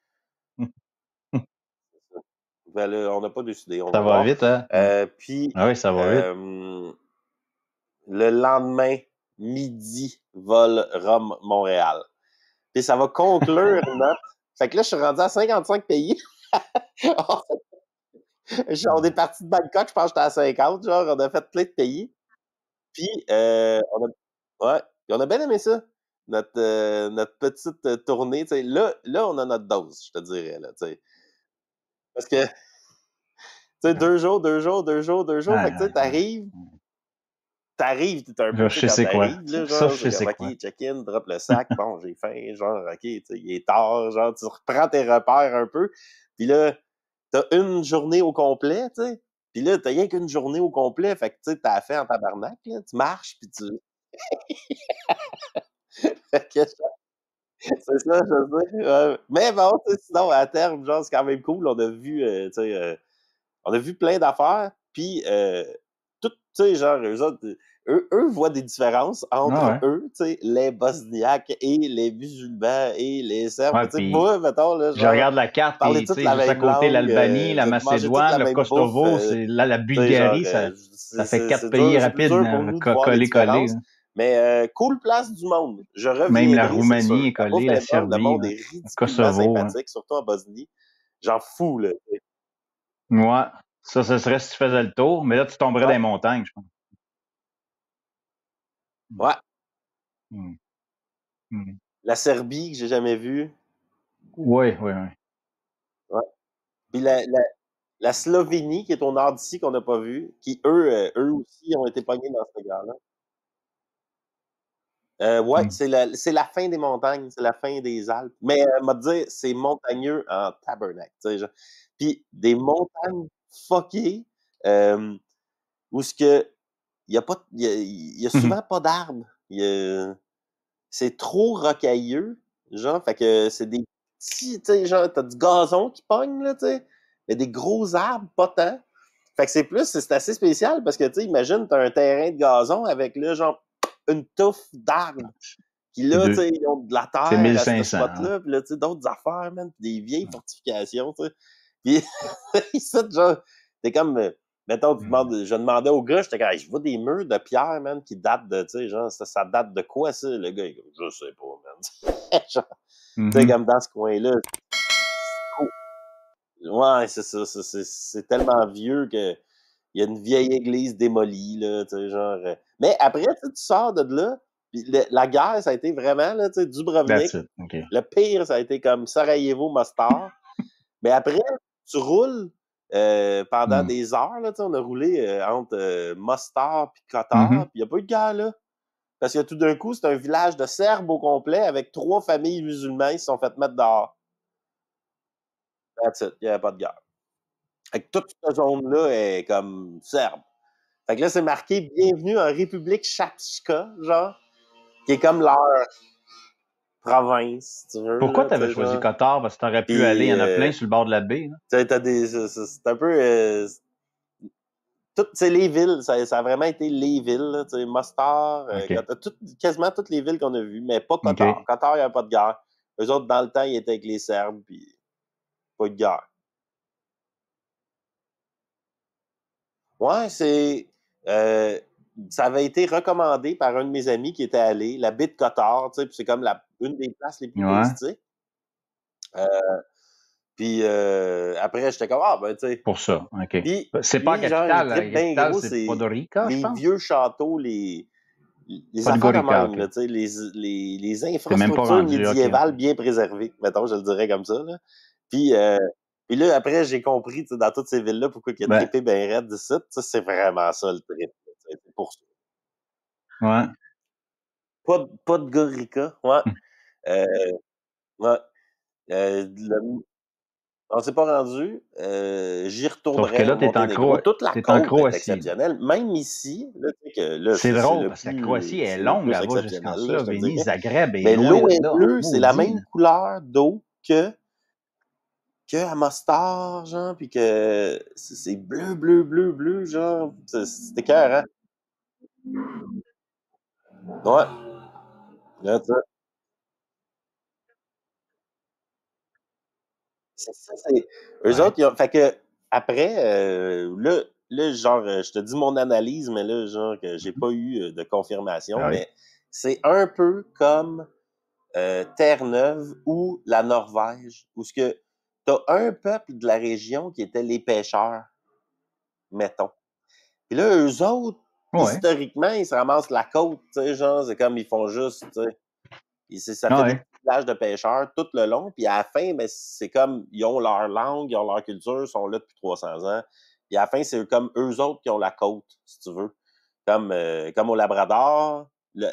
[SPEAKER 1] Ben là, on n'a pas décidé, on va voir.
[SPEAKER 2] Vite, hein?
[SPEAKER 1] Puis,
[SPEAKER 2] oui, ça va vite.
[SPEAKER 1] Le lendemain, midi, vol Rome-Montréal. Puis ça va conclure notre... Fait que là, je suis rendu à 55 pays. On est parti de Bangkok, je pense que j'étais à 50, genre, on a fait plein de pays. Puis, on a bien aimé ça. Notre petite tournée, tu sais. Là, on a notre dose, je te dirais, là, tu sais. Parce que, tu sais, 2 jours. Fait que, tu sais, t'arrives, t'es un peu, tu sais, quand t'arrives, là, genre, c'est comme, OK, check-in, drop le sac, bon, j'ai faim, genre, OK, tu sais, il est tard, genre, tu reprends tes repères un peu. Puis là, t'as une journée au complet, tu sais. Puis là, t'as rien qu'une journée au complet, fait que, tu sais, t'as fait en tabarnak, là. Tu marches, puis tu... Fait que c'est ça, je sais. Mais bon, tu sais, sinon, à terme, genre, c'est quand même cool. On a vu, tu sais, on a vu plein d'affaires. Puis, tout, tu sais, genre, eux autres, eux voient des différences entre eux, tu sais, les Bosniaques et les musulmans et les Serbes. Tu sais, moi, mettons, là, genre,
[SPEAKER 2] je regarde la carte,
[SPEAKER 1] parler
[SPEAKER 2] et
[SPEAKER 1] toute
[SPEAKER 2] juste
[SPEAKER 1] la
[SPEAKER 2] à
[SPEAKER 1] même
[SPEAKER 2] côté,
[SPEAKER 1] langue,
[SPEAKER 2] l'Albanie, la Macédoine, le Kosovo, c'est la Bulgarie,
[SPEAKER 1] genre,
[SPEAKER 2] ça fait 4 pays rapides, collés.
[SPEAKER 1] Mais cool place du monde. Je reviendrai,
[SPEAKER 2] même la Roumanie est
[SPEAKER 1] collée,
[SPEAKER 2] collée, la Serbie,
[SPEAKER 1] le monde est ridiculement sympathique, surtout en Bosnie. J'en fous, là.
[SPEAKER 2] Ouais, ça serait si tu faisais le tour, mais là, tu tomberais dans les montagnes, je pense.
[SPEAKER 1] Ouais.
[SPEAKER 2] Mmh. Mmh.
[SPEAKER 1] La Serbie, que j'ai jamais vue.
[SPEAKER 2] Oui, oui, oui.
[SPEAKER 1] Ouais. Puis la Slovénie, qui est au nord d'ici, qu'on n'a pas vu, qui, eux aussi ont été pognés dans cette guerre-là. Ouais,
[SPEAKER 2] Mmh.
[SPEAKER 1] c'est la fin des montagnes, c'est la fin des Alpes. Mais, m'a dire, c'est montagneux en tabarnak, tu sais, genre. Puis des montagnes fuckées, où ce que il y a pas il y a
[SPEAKER 2] Mmh.
[SPEAKER 1] souvent pas d'arbres. C'est trop rocailleux, genre, fait que c'est des petits, tu sais, genre, t'as du gazon qui pogne, là, tu sais, mais des gros arbres, pas tant. Fait que c'est assez spécial parce que, tu sais, imagine, t'as un terrain de gazon avec, là, genre, une touffe d'arbres qui,
[SPEAKER 2] C'est
[SPEAKER 1] là, tu
[SPEAKER 2] deux.
[SPEAKER 1] sais, ils ont de la
[SPEAKER 2] C'est
[SPEAKER 1] terre à ce
[SPEAKER 2] 1500, hein.
[SPEAKER 1] spot-là, puis là, tu sais, d'autres affaires, man, puis des vieilles fortifications, tu sais. Puis ici, genre, t'es comme, mettons,
[SPEAKER 2] Mmh.
[SPEAKER 1] je demandais au gars, j'étais comme, hey, je vois des murs de pierre, man, qui datent de, tu sais, genre, ça date de quoi, ça? Le gars, il est comme, je sais pas, man. Genre, tu sais,
[SPEAKER 2] Mmh.
[SPEAKER 1] comme dans ce coin-là. Ouais, c'est ça, c'est tellement vieux que il y a une vieille église démolie, là, tu sais, genre. Mais après, tu sors de là, puis la guerre, ça a été vraiment, là, tu sais,
[SPEAKER 2] That's
[SPEAKER 1] Dubrovnik.
[SPEAKER 2] it. OK.
[SPEAKER 1] Le pire, ça a été comme Sarajevo, Mostar. Mais après, tu roules pendant
[SPEAKER 2] Mmh.
[SPEAKER 1] des heures, là, tu sais, on a roulé entre Mostar puis Kotar,
[SPEAKER 2] Mmh.
[SPEAKER 1] puis il n'y a pas eu de guerre, là. Parce que tout d'un coup, c'est un village de Serbes au complet avec 3 familles musulmanes qui se sont fait mettre dehors. That's it, il n'y avait pas de guerre. Fait que toute cette zone-là est comme serbe. Fait que là, c'est marqué Bienvenue en République Chapchka, genre, qui est comme leur province, si tu veux,
[SPEAKER 2] Pourquoi
[SPEAKER 1] là,
[SPEAKER 2] tu
[SPEAKER 1] tu
[SPEAKER 2] avais
[SPEAKER 1] sais,
[SPEAKER 2] choisi
[SPEAKER 1] genre.
[SPEAKER 2] Qatar? Parce que tu aurais pu aller, il
[SPEAKER 1] Puis,
[SPEAKER 2] y en a plein sur le bord de la baie, là.
[SPEAKER 1] tu sais, t'as des. C'est un peu. Toutes, c'est les villes, ça a vraiment été les villes, là, tu sais, Mostar,
[SPEAKER 2] OK.
[SPEAKER 1] quasiment toutes les villes qu'on a vues, mais pas Kotar.
[SPEAKER 2] OK.
[SPEAKER 1] Kotar, il n'y avait pas de guerre. Eux autres, dans le temps, ils étaient avec les Serbes, puis pas de guerre. Ouais, euh, ça avait été recommandé par un de mes amis qui était allé, la baie de Kotar, tu sais, puis c'est comme une des places les plus
[SPEAKER 2] Ouais,
[SPEAKER 1] touristiques. Puis après, j'étais comme, ah, ben, tu sais.
[SPEAKER 2] pour ça. OK.
[SPEAKER 1] Puis
[SPEAKER 2] C'est pas la
[SPEAKER 1] lui, genre, il
[SPEAKER 2] capitale. La
[SPEAKER 1] tripe bien
[SPEAKER 2] capitale,
[SPEAKER 1] gros,
[SPEAKER 2] c'est
[SPEAKER 1] c'est
[SPEAKER 2] Podgorica, je
[SPEAKER 1] les
[SPEAKER 2] pense?
[SPEAKER 1] vieux châteaux, les affaires de
[SPEAKER 2] Podgorica,
[SPEAKER 1] même,
[SPEAKER 2] OK.
[SPEAKER 1] là, tu sais, les
[SPEAKER 2] T'es même pas
[SPEAKER 1] infrastructures
[SPEAKER 2] rendu. OK,
[SPEAKER 1] médiévales
[SPEAKER 2] OK.
[SPEAKER 1] bien préservées, mettons, je le dirais comme ça, là. Puis, puis là, après, j'ai compris, tu sais, dans toutes ces villes-là, pourquoi il a
[SPEAKER 2] Ben,
[SPEAKER 1] trippé bien raide d'ici. Ça, c'est vraiment ça, le trip. Là, tu sais, c'est pour ça.
[SPEAKER 2] ouais.
[SPEAKER 1] Pas de Gorica, ouais. Euh, ouais. On s'est pas rendu. J'y
[SPEAKER 2] Sauf que
[SPEAKER 1] retournerai
[SPEAKER 2] là,
[SPEAKER 1] au Monténégro. Toute la
[SPEAKER 2] t'es en
[SPEAKER 1] côte est
[SPEAKER 2] Croatie, là.
[SPEAKER 1] exceptionnelle. Même ici, là, tu sais que là,
[SPEAKER 2] C'est
[SPEAKER 1] c'est
[SPEAKER 2] drôle parce que la Croatie est
[SPEAKER 1] le
[SPEAKER 2] longue,
[SPEAKER 1] plus
[SPEAKER 2] elle va jusqu'en
[SPEAKER 1] exceptionnel, là, je te
[SPEAKER 2] Slovénie.
[SPEAKER 1] dirais.
[SPEAKER 2] Zagreb est
[SPEAKER 1] Mais
[SPEAKER 2] loin
[SPEAKER 1] l'eau
[SPEAKER 2] de
[SPEAKER 1] est
[SPEAKER 2] là, en
[SPEAKER 1] bleue, c'est la
[SPEAKER 2] maudit, là.
[SPEAKER 1] même couleur d'eau que à Mostar, genre, puis que c'est bleu, bleu, bleu, bleu, genre. C'est écœurant. Ouais. Là, tu sais, c'est ça, eux
[SPEAKER 2] Ouais.
[SPEAKER 1] autres, fait que après, genre, je te dis mon analyse, mais là, genre, que j'ai pas eu de confirmation,
[SPEAKER 2] Ah oui.
[SPEAKER 1] mais c'est un peu comme Terre-Neuve ou la Norvège, où ce que t'as un peuple de la région qui était les pêcheurs, mettons. Puis là, eux autres,
[SPEAKER 2] Ouais.
[SPEAKER 1] historiquement, ils se ramassent la côte, tu sais, genre, c'est comme ils font juste, tu sais. Ça
[SPEAKER 2] Ah
[SPEAKER 1] fait des
[SPEAKER 2] ouais.
[SPEAKER 1] villages de pêcheurs tout le long. Puis à la fin, ben, c'est comme, ils ont leur langue, ils ont leur culture, ils sont là depuis 300 ans. Puis à la fin, c'est comme eux autres qui ont la côte, si tu veux. Comme au Labrador,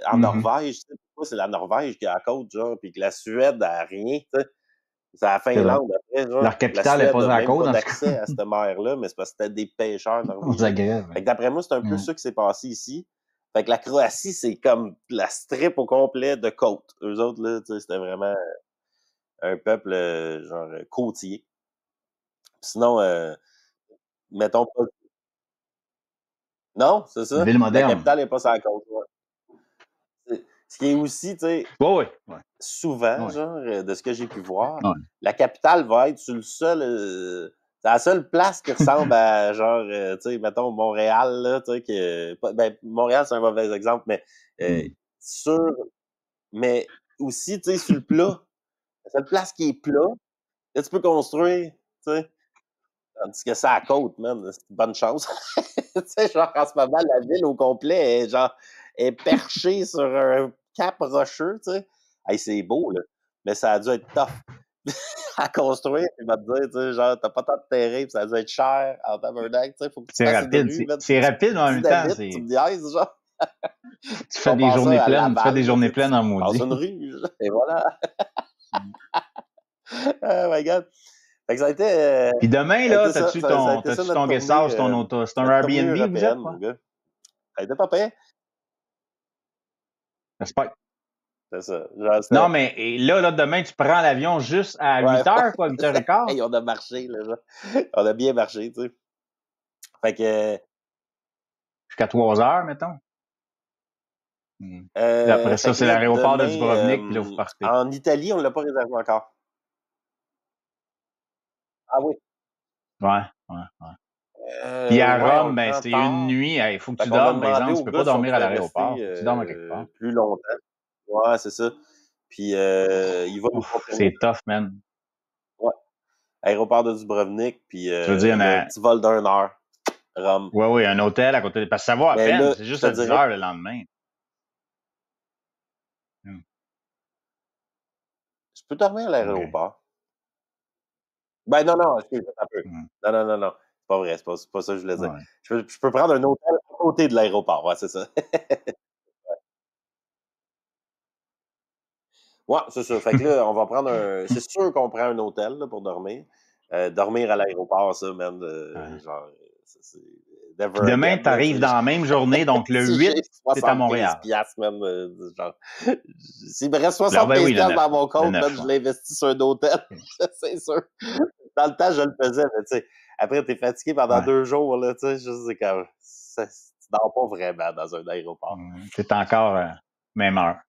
[SPEAKER 1] en
[SPEAKER 2] Mhm.
[SPEAKER 1] Norvège, tu sais, pourquoi c'est la Norvège qui a la côte, genre, puis que la Suède a rien, tu sais. C'est la
[SPEAKER 2] C'est vrai.
[SPEAKER 1] Finlande après, genre.
[SPEAKER 2] Leur
[SPEAKER 1] La
[SPEAKER 2] capitale est
[SPEAKER 1] Suède
[SPEAKER 2] pas
[SPEAKER 1] n'a
[SPEAKER 2] sur la
[SPEAKER 1] même
[SPEAKER 2] côte,
[SPEAKER 1] pas
[SPEAKER 2] en tout cas.
[SPEAKER 1] d'accès à cette mer-là, mais c'est parce que c'était des pêcheurs norvégiens.
[SPEAKER 2] Zagreb,
[SPEAKER 1] Fait
[SPEAKER 2] ouais.
[SPEAKER 1] que d'après moi, c'est un peu
[SPEAKER 2] Ouais.
[SPEAKER 1] ça qui s'est passé ici. Fait que la Croatie, c'est comme la strip au complet de côte. Eux autres, là, tu sais, c'était vraiment un peuple, genre, côtier. Sinon, mettons pas. Non, c'est
[SPEAKER 2] Une
[SPEAKER 1] ça.
[SPEAKER 2] ville
[SPEAKER 1] La
[SPEAKER 2] moderne.
[SPEAKER 1] capitale n'est pas sur la côte. Ouais. Ce qui est aussi, tu sais,
[SPEAKER 2] Oui, oui. Ouais.
[SPEAKER 1] souvent,
[SPEAKER 2] Ouais.
[SPEAKER 1] genre, de ce que j'ai pu voir,
[SPEAKER 2] Ouais.
[SPEAKER 1] la capitale va être sur le seul. C'est la seule place qui ressemble à, genre, tu sais, mettons, Montréal, là, tu sais, ben, Montréal, c'est un mauvais exemple, mais euh,
[SPEAKER 2] Mm.
[SPEAKER 1] sur. Mais aussi, tu sais, sur le plat. La seule place qui est plat, là, tu peux construire, tu sais. Tandis que ça à côte, man, c'est une bonne chance. Tu sais, genre, en ce moment, la ville au complet est genre est perché sur un cap rocheux, tu sais. Hey, c'est beau, là. Mais ça a dû être tough à construire, puis va te dire, tu sais, genre, t'as pas tant de terrain, puis ça a dû être cher en tabarnak, tu sais, faut que tu
[SPEAKER 2] C'est
[SPEAKER 1] fasses
[SPEAKER 2] rapide,
[SPEAKER 1] une rue,
[SPEAKER 2] c'est rapide, mais en même temps,
[SPEAKER 1] dynamite, tu me niaises, genre.
[SPEAKER 2] Tu fais des journées pleines, tu fais des journées pleines en maudit.
[SPEAKER 1] Dans une rue, et voilà. Oh my God. Fait que ça a été...
[SPEAKER 2] Puis demain, là, t'as-tu ton guest house, c'est un Airbnb, vous êtes, quoi?
[SPEAKER 1] Ça a été pas pire.
[SPEAKER 2] J'espère.
[SPEAKER 1] C'est ça.
[SPEAKER 2] Non, mais là, demain, tu prends l'avion juste à 8h, quoi, 8h15.
[SPEAKER 1] Hey, on a marché, là, genre. On a bien marché, tu sais. Fait que...
[SPEAKER 2] Jusqu'à 3h, mettons. Après ça, c'est l'aéroport de Dubrovnik, puis là, vous partez.
[SPEAKER 1] En Italie, on ne l'a pas réservé encore. Ah oui?
[SPEAKER 2] Ouais. Puis à Rome, ben, c'est une nuit. Il faut que tu dormes, par exemple. Tu peux pas dormir à l'aéroport. Tu dormes à quelque part.
[SPEAKER 1] Plus longtemps. Ouais, c'est ça. Puis, il va nous
[SPEAKER 2] c'est tough, man.
[SPEAKER 1] Ouais. Aéroport de Dubrovnik, puis
[SPEAKER 2] tu veux dire,
[SPEAKER 1] un petit vol d'1 heure. Rome.
[SPEAKER 2] Oui, un hôtel à côté. Parce que ça va à peine. C'est juste à 10 heures le lendemain.
[SPEAKER 1] Je peux dormir à l'aéroport. Ben non, excuse, un peu. Non. C'est pas vrai, c'est pas ça que je voulais dire. Je peux prendre un hôtel à côté de l'aéroport, ouais, c'est ça. Ouais, c'est ça. Fait que là, on va prendre un... C'est sûr qu'on prend un hôtel là, pour dormir. Dormir à l'aéroport, ça, man, genre...
[SPEAKER 2] Puis demain, tu arrives dans la même journée, donc le 8, c'est à Montréal.
[SPEAKER 1] S'il me reste 75$ dans mon compte, je l'investis sur un hôtel, c'est sûr. Dans le temps, je le faisais, mais tu sais, après, t'es fatigué pendant 2 jours, là, tu sais, je sais quand tu dors pas vraiment dans un aéroport.
[SPEAKER 2] C'est encore même heure.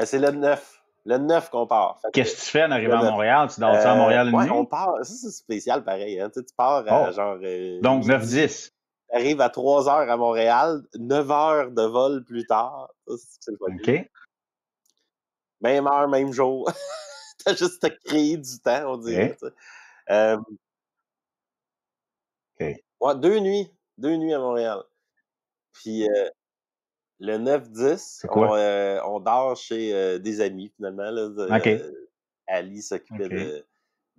[SPEAKER 1] C'est le 9. Le 9 qu'on part.
[SPEAKER 2] Qu'est-ce que tu fais en arrivant à Montréal? Tu dors-tu à Montréal une nuit?
[SPEAKER 1] On part. Ça, c'est spécial pareil. Hein? Tu pars à genre...
[SPEAKER 2] donc, 9-10.
[SPEAKER 1] Tu arrives à 3 heures à Montréal, 9 heures de vol plus tard. Ça, c'est le
[SPEAKER 2] OK.
[SPEAKER 1] Même heure, même jour. T'as juste à créer du temps, on dirait.
[SPEAKER 2] OK.
[SPEAKER 1] Ouais, 2 nuits. 2 nuits à Montréal. Puis... le 9-10, on dort chez des amis, finalement. Là, Ali s'occupait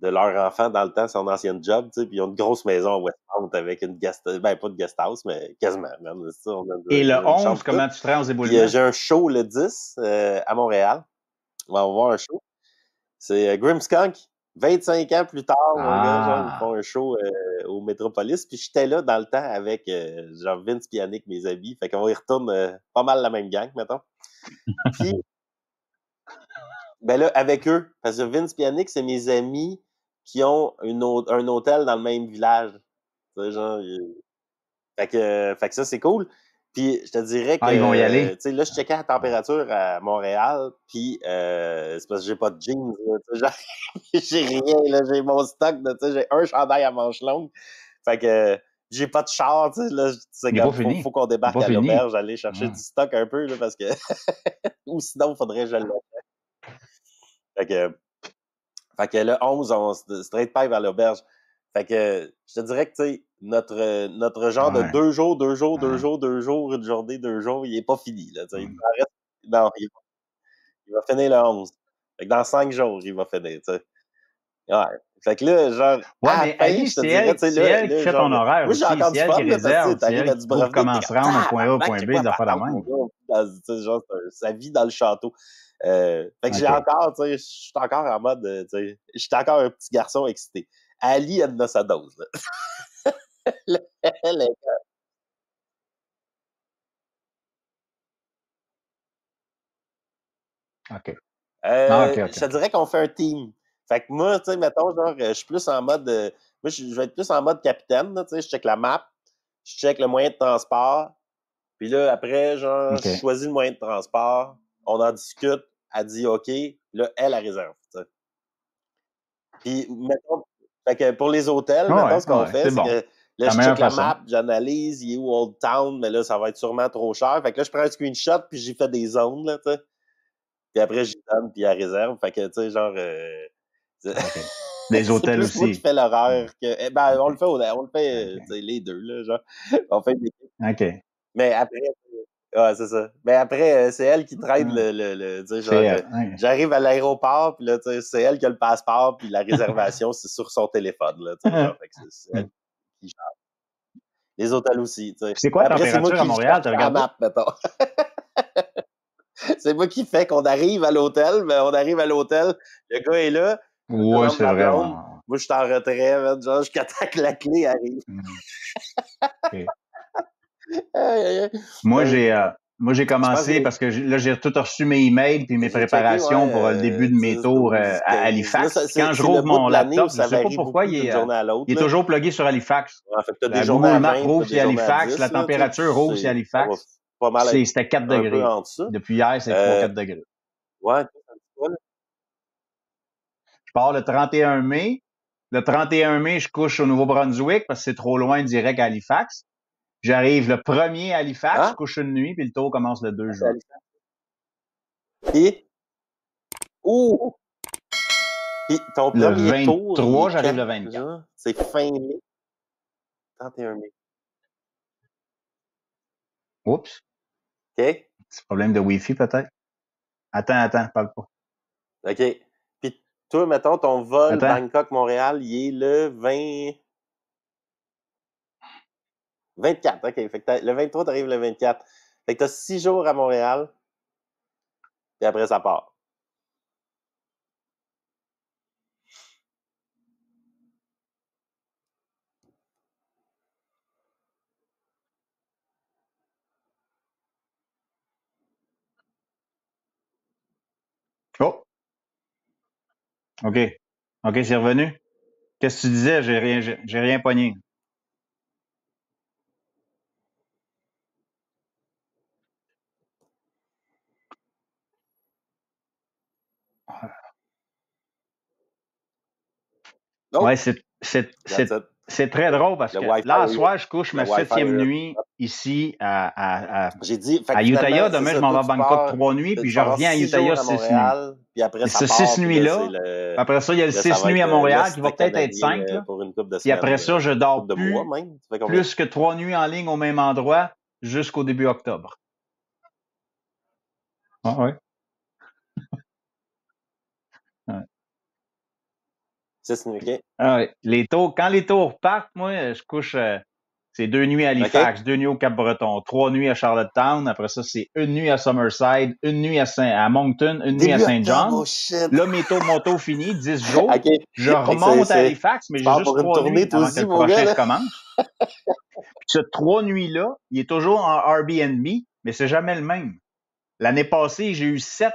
[SPEAKER 1] de leur enfant dans le temps, son ancienne job, tu sais, puis ils ont une grosse maison à Westmount avec une pas de guest house, mais quasiment. Même, ça,
[SPEAKER 2] et le 11, comment tu te rends aux éboulements?
[SPEAKER 1] Puis j'ai un show le 10 à Montréal. On va avoir un show. C'est Grimmskunk. 25 ans plus tard, mon gars, genre, ils font un show au Métropolis. Puis j'étais là dans le temps avec genre Vince Pianic, mes amis. Fait qu'on y retourne pas mal la même gang, mettons. Puis, ben là, avec eux, parce que Vince Pianic, c'est mes amis qui ont un hôtel dans le même village. Tu sais, genre... Fait que ça, c'est cool. Puis je te dirais que...
[SPEAKER 2] ils vont y aller.
[SPEAKER 1] Tu sais, là, je checkais la température à Montréal, puis c'est parce que j'ai pas de jeans, là, j'ai rien, là, j'ai mon stock, tu sais, j'ai un chandail à manches longues. Fait que j'ai pas de char, tu sais, là, c'est comme, faut qu'on débarque à l'auberge, aller chercher du stock un peu, là, parce que... Ou sinon, il faudrait que je le... Fait que le 11, on straight pipe vers l'auberge. Fait que je te dirais que, tu sais, notre genre de 2 jours, 2 jours, 2 jours, 2 jours, une journée, 2 jours, il est pas fini, là, tu sais. Non, il va finir le 11. Fait que dans 5 jours, il va finir, tu sais. Ouais. Fait que là, genre,
[SPEAKER 2] mais Ali, c'est elle qui fait ton horaire aussi. C'est elle qui réserve. C'est elle qui trouve comment se rendre au point A, au point B, des affaires la même.
[SPEAKER 1] Genre, sa vie dans le château. Fait que j'ai encore, tu sais, je suis encore en mode, tu sais, je suis encore un petit garçon excité. Ali, elle a sa dose, là. Elle est...
[SPEAKER 2] OK.
[SPEAKER 1] Je te dirais qu'on fait un team. Fait que moi, tu sais, mettons, genre, je suis plus en mode... moi, je vais être plus en mode capitaine, tu sais, je check la map, je check le moyen de transport, puis là, après, genre, je choisis le moyen de transport, on en discute, elle dit OK, là, elle réserve, tu sais. Puis, mettons, fait que pour les hôtels, mettons, ce qu'on fait, c'est que là, je check la map, j'analyse, il est où Old Town, mais là, ça va être sûrement trop cher. Fait que là, je prends un screenshot, puis j'y fais des zones, là, tu sais. Puis après, j'y donne, puis elle réserve. Fait que, tu sais, genre...
[SPEAKER 2] Des hôtels aussi.
[SPEAKER 1] C'est moi qui fais l'horaire. On le fait, les deux, là, genre. On fait des... Mais après, ouais, c'est ça. Mais après, c'est elle qui traite tu sais, genre, j'arrive à l'aéroport, puis là, tu sais, c'est elle qui a le passeport, puis la réservation, c'est sur son téléphone, là, tu sais, genre, fait que c'est elle qui gère. Les hôtels aussi, tu sais.
[SPEAKER 2] C'est quoi la température à Montréal, t'as regardé?
[SPEAKER 1] Map, mettons. C'est moi qui fais qu'on arrive à l'hôtel, mais on arrive à l'hôtel, le gars est là.
[SPEAKER 2] Ouais, c'est vrai.
[SPEAKER 1] Moi, je suis en retrait, man, genre, jusqu'à temps que la clé arrive.
[SPEAKER 2] Okay. Moi, j'ai commencé parce que là, j'ai tout reçu mes emails puis mes préparations pour le début de mes tours à Halifax. Là, quand je rouvre mon laptop, je sais pas pourquoi il est toujours plugué sur Halifax.
[SPEAKER 1] Ouais, fait que
[SPEAKER 2] la Google Maps rouvre sur Halifax, la température rouvre sur Halifax. C'était 4 degrés. Depuis hier, c'est 3-4 degrés.
[SPEAKER 1] Ouais,
[SPEAKER 2] je pars le 31 mai. Le 31 mai, je couche au Nouveau-Brunswick parce que c'est trop loin direct à Halifax. J'arrive le 1er à Halifax, je couche une nuit, puis le tour commence le 2 juin.
[SPEAKER 1] Et puis ton premier tour,
[SPEAKER 2] le 23, j'arrive le 24.
[SPEAKER 1] C'est fin mai. 31 mai.
[SPEAKER 2] Oups.
[SPEAKER 1] OK.
[SPEAKER 2] C'est problème de Wi-Fi, peut-être? Attends, parle pas.
[SPEAKER 1] OK. Puis toi, mettons, ton vol Bangkok-Montréal, il est le 24. OK. Fait que le 23, t'arrives le 24. Fait que t'as 6 jours à Montréal. Puis après, ça part.
[SPEAKER 2] Oh! OK, c'est revenu. Qu'est-ce que tu disais? J'ai rien pogné. Ouais, c'est très drôle parce que là, ce soir, je couche ma 7e nuit ici à Uttaya. Demain, je m'en vais à Bangkok 3 nuits, puis je reviens à Uttaya 6 nuits.
[SPEAKER 1] Puis après,
[SPEAKER 2] ça 6 nuits-là. Après ça, il y a le 6 nuits à Montréal qui va peut-être être 5. Puis après ça, je dors plus que 3 nuits en ligne au même endroit jusqu'au début octobre. Ah ouais. Ouais.
[SPEAKER 1] 6 nuits, OK.
[SPEAKER 2] Ah ouais. Quand les tours partent, moi, je couche... c'est 2 nuits à Halifax, 2 nuits au Cap-Breton, 3 nuits à Charlottetown. Après ça, c'est 1 nuit à Summerside, 1 nuit à Moncton, 1 nuit à Saint John. Là, mon tour fini, 10 jours. Okay. Je remonte à Halifax, mais j'ai juste 3 nuits avant que le prochain commence. Puis ce 3 nuits-là, il est toujours en Airbnb, mais c'est jamais le même. L'année passée, j'ai eu 7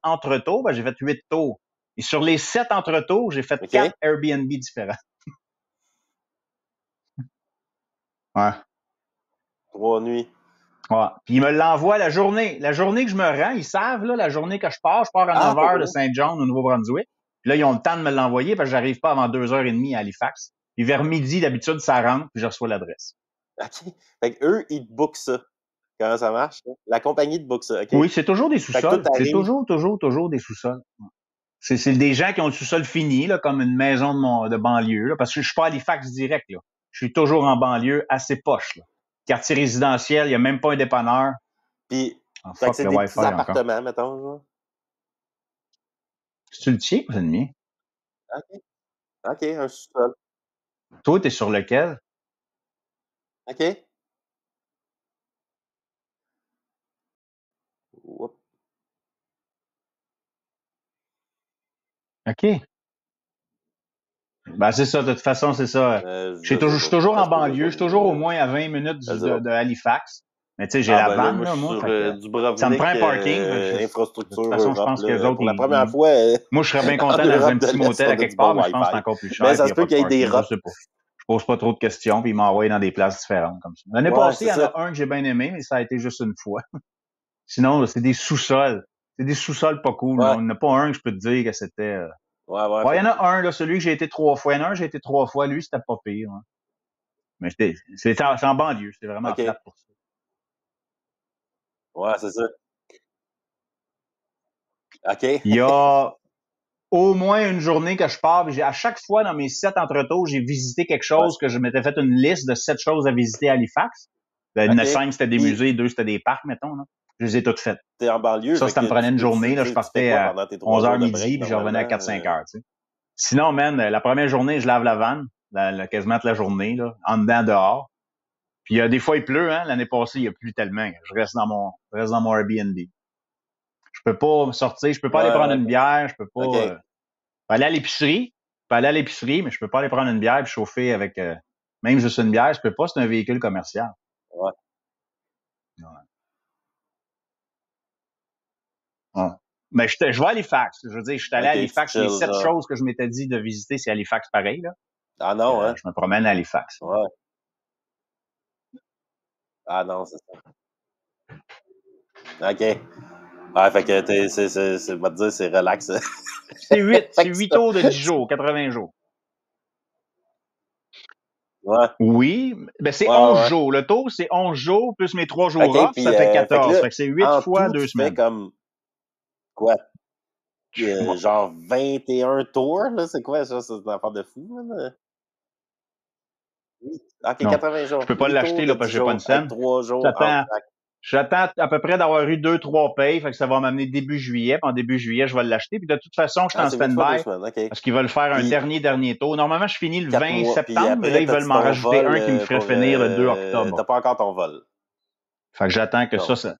[SPEAKER 2] entretours, ben, j'ai fait 8 tours. Et sur les 7 entretours, j'ai fait 4 Airbnb différents. Ouais.
[SPEAKER 1] 3 nuits.
[SPEAKER 2] Ouais. Puis ils me l'envoient la journée. La journée que je me rends, ils savent, là, la journée que je pars à 9h de Saint John au Nouveau-Brunswick. Puis là, ils ont le temps de me l'envoyer parce que j'arrive pas avant 2h30 à Halifax. Puis vers midi, d'habitude, ça rentre, puis je reçois l'adresse.
[SPEAKER 1] OK. Fait qu'eux, ils te bookent ça. Comment ça marche? La compagnie te book ça, OK?
[SPEAKER 2] Oui, c'est toujours des sous-sols. C'est toujours des sous-sols. C'est des gens qui ont le sous-sol fini, là, comme une maison de banlieue, là, parce que je suis pas à Halifax direct, là. Je suis toujours en banlieue, assez poche, là. Quartier résidentiel, il n'y a même pas un dépanneur.
[SPEAKER 1] Puis, c'est des petits appartements, mettons, genre.
[SPEAKER 2] C'est-tu le tien ou c'est le mien?
[SPEAKER 1] OK. OK, un sous-sol.
[SPEAKER 2] Toi, t'es sur lequel?
[SPEAKER 1] OK. Oups. OK.
[SPEAKER 2] Ben, c'est ça. De toute façon, c'est ça. Je suis toujours en banlieue. Je suis toujours au moins à 20 minutes de Halifax. Mais tu sais, j'ai la vanne, là, moi. Ça me prend un parking.
[SPEAKER 1] Infrastructure.
[SPEAKER 2] De toute façon, je pense que les autres,
[SPEAKER 1] pour la première fois.
[SPEAKER 2] Moi, je serais bien content dans un petit motel à quelque part, mais je pense que c'est encore plus cher.
[SPEAKER 1] Mais ça se peut qu'il y ait des routes.
[SPEAKER 2] Je pose pas trop de questions, puis ils m'envoient dans des places différentes comme ça. L'année passée, il y en a un que j'ai bien aimé, mais ça a été juste une fois. Sinon, c'est des sous-sols. C'est des sous-sols pas cool. Il n'y en a pas un que je peux te dire que c'était... il y en a un, là, celui que j'ai été 3 fois. Il y en a un, j'ai été 3 fois. Lui, c'était pas pire. Hein. Mais c'est en banlieue. C'était vraiment plate pour ça.
[SPEAKER 1] Ouais, c'est ça. OK.
[SPEAKER 2] Il y a au moins une journée que je pars. À chaque fois, dans mes 7 entretours, j'ai visité quelque chose que je m'étais fait une liste de 7 choses à visiter à Halifax. Il y en a
[SPEAKER 1] OK.
[SPEAKER 2] 5, c'était des
[SPEAKER 1] Puis,
[SPEAKER 2] musées, 2, c'était des parcs, mettons. Là. Je les ai toutes faites.
[SPEAKER 1] t'es en banlieue,
[SPEAKER 2] Ça
[SPEAKER 1] fait
[SPEAKER 2] me
[SPEAKER 1] que
[SPEAKER 2] prenait une journée. Là, je
[SPEAKER 1] tu fais
[SPEAKER 2] partais
[SPEAKER 1] quoi
[SPEAKER 2] à
[SPEAKER 1] pendant tes 3
[SPEAKER 2] 11h
[SPEAKER 1] jours de break,
[SPEAKER 2] midi, puis je revenais à
[SPEAKER 1] normalement?
[SPEAKER 2] 4-5 heures. Tu sais. Sinon, man, la première journée, je lave la vanne, quasiment toute la journée, là, en dedans, dehors. Puis des fois, il pleut. Hein. L'année passée, il a plu tellement. Je reste dans mon Airbnb. Je peux pas me sortir, je peux pas aller prendre
[SPEAKER 1] Ouais,
[SPEAKER 2] une bière, je peux
[SPEAKER 1] OK.
[SPEAKER 2] pas aller à l'épicerie. Je peux aller à l'épicerie, mais je peux pas aller prendre une bière et chauffer avec même juste une bière, je peux pas, c'est un véhicule commercial.
[SPEAKER 1] Ouais.
[SPEAKER 2] Ouais. Ouais. Mais je vais à Halifax. Je veux dire, je suis allé à
[SPEAKER 1] OK, tu
[SPEAKER 2] Halifax. Les
[SPEAKER 1] chill,
[SPEAKER 2] 7
[SPEAKER 1] genre.
[SPEAKER 2] choses que je m'étais dit de visiter, c'est Halifax pareil. Là.
[SPEAKER 1] Ah non, hein?
[SPEAKER 2] Je me promène à Halifax.
[SPEAKER 1] Ouais. Ah non, c'est ça. OK. Ah, fait que va te dire, c'est relax.
[SPEAKER 2] C'est 8.
[SPEAKER 1] Fait
[SPEAKER 2] C'est
[SPEAKER 1] que
[SPEAKER 2] 8
[SPEAKER 1] ça.
[SPEAKER 2] tours de 10 jours, 80 jours.
[SPEAKER 1] Ouais.
[SPEAKER 2] Oui, ben c'est
[SPEAKER 1] Ouais,
[SPEAKER 2] 11
[SPEAKER 1] ouais.
[SPEAKER 2] jours. Le tour, c'est 11 jours, plus mes 3 jours
[SPEAKER 1] OK,
[SPEAKER 2] off,
[SPEAKER 1] puis
[SPEAKER 2] ça fait
[SPEAKER 1] fait que
[SPEAKER 2] 14.
[SPEAKER 1] là,
[SPEAKER 2] Fait que c'est 8
[SPEAKER 1] en
[SPEAKER 2] fois
[SPEAKER 1] tout,
[SPEAKER 2] 2
[SPEAKER 1] tu fais
[SPEAKER 2] semaines.
[SPEAKER 1] comme quoi?
[SPEAKER 2] Ouais.
[SPEAKER 1] Genre 21 tours, là? C'est quoi ça? C'est une affaire de fou, là? Oui. OK,
[SPEAKER 2] Non,
[SPEAKER 1] 80
[SPEAKER 2] je
[SPEAKER 1] jours.
[SPEAKER 2] peux pas
[SPEAKER 1] 8 tours
[SPEAKER 2] l'acheter
[SPEAKER 1] de
[SPEAKER 2] là parce
[SPEAKER 1] 10
[SPEAKER 2] que j'ai pas une
[SPEAKER 1] jours avec
[SPEAKER 2] scène.
[SPEAKER 1] 3 jours entre
[SPEAKER 2] J'attends,
[SPEAKER 1] chaque.
[SPEAKER 2] j'attends à peu près d'avoir eu 2-3 payes, fait que ça va m'amener début juillet. Puis en début juillet, je vais l'acheter. Puis de toute façon, je suis
[SPEAKER 1] Ah,
[SPEAKER 2] en
[SPEAKER 1] c'est 8 fois 2
[SPEAKER 2] stand-by
[SPEAKER 1] semaines, OK.
[SPEAKER 2] parce qu'ils veulent faire un
[SPEAKER 1] Puis
[SPEAKER 2] dernier tour. Normalement, je finis le
[SPEAKER 1] 4
[SPEAKER 2] 20
[SPEAKER 1] mois. Puis
[SPEAKER 2] septembre, mais là,
[SPEAKER 1] après,
[SPEAKER 2] ils veulent
[SPEAKER 1] t'as-tu
[SPEAKER 2] m'en
[SPEAKER 1] ton
[SPEAKER 2] rajouter
[SPEAKER 1] vol
[SPEAKER 2] un qui me ferait
[SPEAKER 1] pour...
[SPEAKER 2] finir le 2 octobre.
[SPEAKER 1] T'as pas encore ton vol?
[SPEAKER 2] Fait que j'attends que
[SPEAKER 1] Non.
[SPEAKER 2] ça.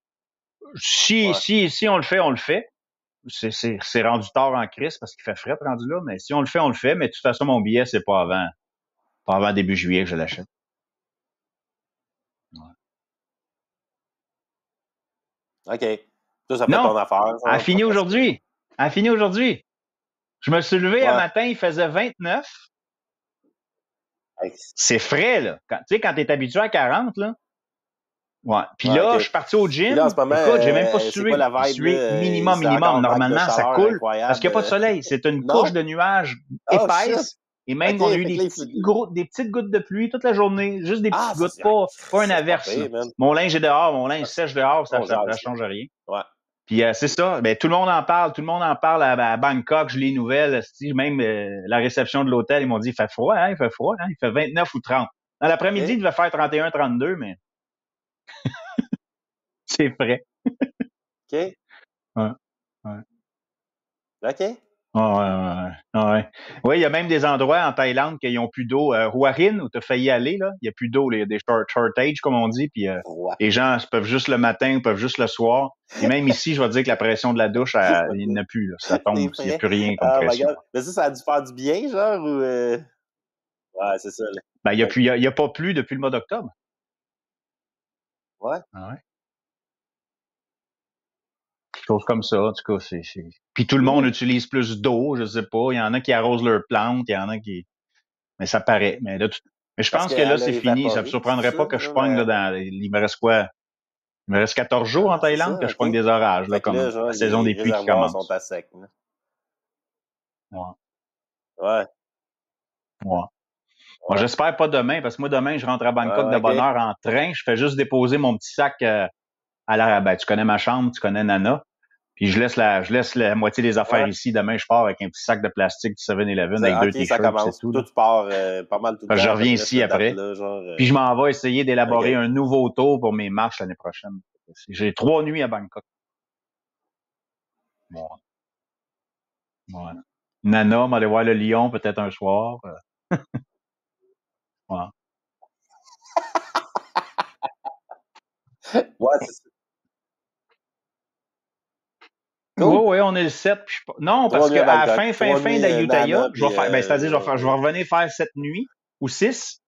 [SPEAKER 2] Si
[SPEAKER 1] Ouais.
[SPEAKER 2] on le fait, on le fait. C'est rendu tard en crise parce qu'il fait fret rendu là, mais si on le fait, on le fait. Mais de toute façon, mon billet, c'est pas avant début juillet que je l'achète.
[SPEAKER 1] OK. Ça fait
[SPEAKER 2] Non,
[SPEAKER 1] ton affaire,
[SPEAKER 2] elle a
[SPEAKER 1] ça.
[SPEAKER 2] fini aujourd'hui. Elle a fini aujourd'hui. Je me suis levé un
[SPEAKER 1] Ouais.
[SPEAKER 2] matin, il faisait 29.
[SPEAKER 1] Hey,
[SPEAKER 2] C'est frais, là. Tu sais, quand t'es habitué à 40, là. Ouais. Puis
[SPEAKER 1] ouais,
[SPEAKER 2] là,
[SPEAKER 1] OK.
[SPEAKER 2] je suis parti au
[SPEAKER 1] Puis là, en
[SPEAKER 2] gym.
[SPEAKER 1] ce moment,
[SPEAKER 2] Écoute, j'ai même pas
[SPEAKER 1] c'est quoi
[SPEAKER 2] sué.
[SPEAKER 1] la
[SPEAKER 2] J'ai
[SPEAKER 1] vibe,
[SPEAKER 2] sué
[SPEAKER 1] là? C'est
[SPEAKER 2] minimum.
[SPEAKER 1] encore vague de
[SPEAKER 2] Normalement, ça
[SPEAKER 1] chaleur
[SPEAKER 2] coule parce qu'il
[SPEAKER 1] incroyable.
[SPEAKER 2] n'y a pas de soleil. C'est une couche
[SPEAKER 1] Non?
[SPEAKER 2] de nuages
[SPEAKER 1] Oh, shit!
[SPEAKER 2] épaisse. Et même
[SPEAKER 1] OK,
[SPEAKER 2] qu'on a eu
[SPEAKER 1] fait que là,
[SPEAKER 2] des petites gouttes de pluie toute la journée. Juste des
[SPEAKER 1] Ah,
[SPEAKER 2] petites
[SPEAKER 1] ça,
[SPEAKER 2] gouttes, pas une
[SPEAKER 1] c'est pas
[SPEAKER 2] averse, là.
[SPEAKER 1] pire, man.
[SPEAKER 2] Mon linge est dehors, mon linge
[SPEAKER 1] Ah,
[SPEAKER 2] sèche dehors, ça
[SPEAKER 1] on jase,
[SPEAKER 2] change rien.
[SPEAKER 1] ouais.
[SPEAKER 2] Puis c'est ça, ben tout le monde en parle, à Bangkok, je lis les nouvelles, même la réception de l'hôtel, ils m'ont dit il fait froid, hein, il fait 29 ou 30. Dans l'après-midi,
[SPEAKER 1] OK,
[SPEAKER 2] il devait faire 31, 32, mais c'est frais.
[SPEAKER 1] OK,
[SPEAKER 2] Ouais, ouais.
[SPEAKER 1] OK.
[SPEAKER 2] Ouais. Oui, il y a même des endroits en Thaïlande qui n'ont plus d'eau. Hua Hin, où tu as failli aller, là, il n'y a plus d'eau, il y a des shortages, comme on dit, puis
[SPEAKER 1] Froid.
[SPEAKER 2] les gens peuvent juste le matin, peuvent juste le soir. Et même ici, je vais te dire que la pression de la douche, il n'y en a plus, là. Ça tombe,
[SPEAKER 1] C'est
[SPEAKER 2] il n'y a
[SPEAKER 1] frais.
[SPEAKER 2] plus rien comme
[SPEAKER 1] Oh my
[SPEAKER 2] pression.
[SPEAKER 1] God. Mais ça a dû faire du bien, genre, ou... Ouais, c'est ça, là.
[SPEAKER 2] Ben, il y a pas plu depuis le mois d'octobre.
[SPEAKER 1] Ouais.
[SPEAKER 2] Ah ouais. Chose comme ça, en tout cas, Puis tout le monde utilise plus d'eau, je sais pas. Il y en a qui arrosent leurs plantes, il y en a qui. Mais ça paraît. Mais je
[SPEAKER 1] Parce
[SPEAKER 2] pense que là,
[SPEAKER 1] qu'elle a
[SPEAKER 2] c'est fini. Ça me
[SPEAKER 1] évaporé, c'est
[SPEAKER 2] surprendrait
[SPEAKER 1] ça?
[SPEAKER 2] pas que je pogne là il me reste quoi? Il me reste 14 jours en
[SPEAKER 1] Ah, c'est
[SPEAKER 2] Thaïlande
[SPEAKER 1] ça,
[SPEAKER 2] que je pogne
[SPEAKER 1] OK.
[SPEAKER 2] des orages, là,
[SPEAKER 1] Fait que là,
[SPEAKER 2] comme
[SPEAKER 1] genre,
[SPEAKER 2] la saison
[SPEAKER 1] les
[SPEAKER 2] des pluies qui
[SPEAKER 1] réservoirs sont
[SPEAKER 2] commence.
[SPEAKER 1] à sec, là.
[SPEAKER 2] Ouais.
[SPEAKER 1] Ouais.
[SPEAKER 2] Ouais. Bon,
[SPEAKER 1] Ouais.
[SPEAKER 2] j'espère pas demain, parce que moi, demain, je rentre à Bangkok de
[SPEAKER 1] Ouais,
[SPEAKER 2] bonne
[SPEAKER 1] OK.
[SPEAKER 2] heure en train. Je fais juste déposer mon petit sac ben, tu connais ma chambre, tu connais Nana. Puis je laisse la moitié des affaires
[SPEAKER 1] Ouais.
[SPEAKER 2] ici. Demain, je pars avec un petit sac de plastique du 7-Eleven avec 2
[SPEAKER 1] OK, ça
[SPEAKER 2] t-shirts, c'est
[SPEAKER 1] commence.
[SPEAKER 2] tout.
[SPEAKER 1] Toi,
[SPEAKER 2] Là.
[SPEAKER 1] tu pars pas mal tout le
[SPEAKER 2] Fait que je
[SPEAKER 1] temps. Fait
[SPEAKER 2] reviens
[SPEAKER 1] que là,
[SPEAKER 2] ici
[SPEAKER 1] cette
[SPEAKER 2] après.
[SPEAKER 1] date-là, genre...
[SPEAKER 2] Puis je m'en vais essayer d'élaborer
[SPEAKER 1] OK.
[SPEAKER 2] un nouveau tour pour mes marches l'année prochaine. J'ai 3 nuits à Bangkok. Ouais. Ouais. Nana, m'aller voir le lion peut-être un soir. Ouais.
[SPEAKER 1] Ouais, c'est ça.
[SPEAKER 2] Oui,
[SPEAKER 1] Cool.
[SPEAKER 2] oui, on est le 7. Non,
[SPEAKER 1] 3
[SPEAKER 2] parce
[SPEAKER 1] nuits à
[SPEAKER 2] qu'à la
[SPEAKER 1] Bangkok. 3
[SPEAKER 2] fin
[SPEAKER 1] nuits
[SPEAKER 2] d'Ayutthaya,
[SPEAKER 1] Nana,
[SPEAKER 2] je vais
[SPEAKER 1] puis...
[SPEAKER 2] faire, ben, c'est-à-dire, je vais revenir faire 7 nuits ou 6.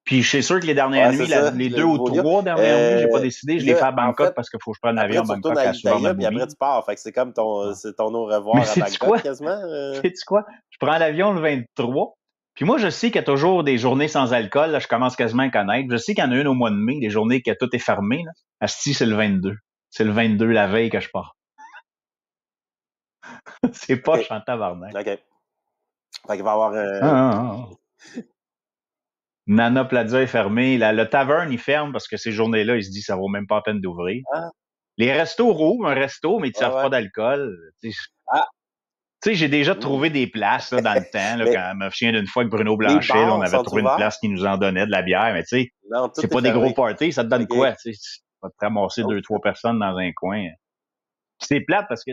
[SPEAKER 2] Puis je suis sûr que les dernières
[SPEAKER 1] Ouais, c'est
[SPEAKER 2] nuits,
[SPEAKER 1] ça,
[SPEAKER 2] les
[SPEAKER 1] le
[SPEAKER 2] 2 ou
[SPEAKER 1] nouveau lieu.
[SPEAKER 2] 3 dernières nuits, j'ai pas décidé,
[SPEAKER 1] Puis
[SPEAKER 2] je les fais
[SPEAKER 1] là,
[SPEAKER 2] à
[SPEAKER 1] en
[SPEAKER 2] Bangkok
[SPEAKER 1] fait,
[SPEAKER 2] parce qu'il faut que je prenne
[SPEAKER 1] après,
[SPEAKER 2] l'avion à
[SPEAKER 1] tu retournes
[SPEAKER 2] Bangkok
[SPEAKER 1] à
[SPEAKER 2] à
[SPEAKER 1] Ayutthaya, puis après,
[SPEAKER 2] Subramaniwini.
[SPEAKER 1] tu pars. Fait que c'est comme
[SPEAKER 2] Ouais.
[SPEAKER 1] c'est ton au
[SPEAKER 2] Mais
[SPEAKER 1] revoir à
[SPEAKER 2] sais-tu
[SPEAKER 1] Bangkok,
[SPEAKER 2] quoi?
[SPEAKER 1] quasiment.
[SPEAKER 2] Sais-tu quoi? Je prends l'avion le 23. Puis moi, je sais qu'il y a toujours des journées sans alcool. Là, je commence quasiment à connaître. Je sais qu'il y en a une au mois de mai, des journées que tout est fermé. Là. Asti, c'est le 22. C'est le 22, la veille que je pars. C'est pas
[SPEAKER 1] OK.
[SPEAKER 2] chantant tabarnak.
[SPEAKER 1] OK. Fait qu'il va y avoir...
[SPEAKER 2] Ah. Nana Plaza est fermé. Le taverne, il ferme parce que ces journées-là, il se dit ça vaut même pas la peine d'ouvrir.
[SPEAKER 1] Ah,
[SPEAKER 2] Les restos rouvrent, un resto, mais ils ne
[SPEAKER 1] ouais,
[SPEAKER 2] servent
[SPEAKER 1] ouais.
[SPEAKER 2] pas d'alcool.
[SPEAKER 1] Ah,
[SPEAKER 2] Tu sais, j'ai déjà trouvé des places là, dans le temps, là,
[SPEAKER 1] Mais
[SPEAKER 2] quand je me souviens d'une fois avec Bruno
[SPEAKER 1] les
[SPEAKER 2] Blanchet, là, on
[SPEAKER 1] bars
[SPEAKER 2] avait
[SPEAKER 1] sont
[SPEAKER 2] trouvé une
[SPEAKER 1] ouverts?
[SPEAKER 2] place qui nous en donnait de la bière, mais tu sais,
[SPEAKER 1] Non, tout
[SPEAKER 2] c'est
[SPEAKER 1] est
[SPEAKER 2] pas des gros
[SPEAKER 1] fermé.
[SPEAKER 2] parties, ça te donne
[SPEAKER 1] OK.
[SPEAKER 2] quoi, tu sais? Tu vas te ramasser
[SPEAKER 1] Oh,
[SPEAKER 2] 2-3 personnes dans un coin. Puis c'est plate parce que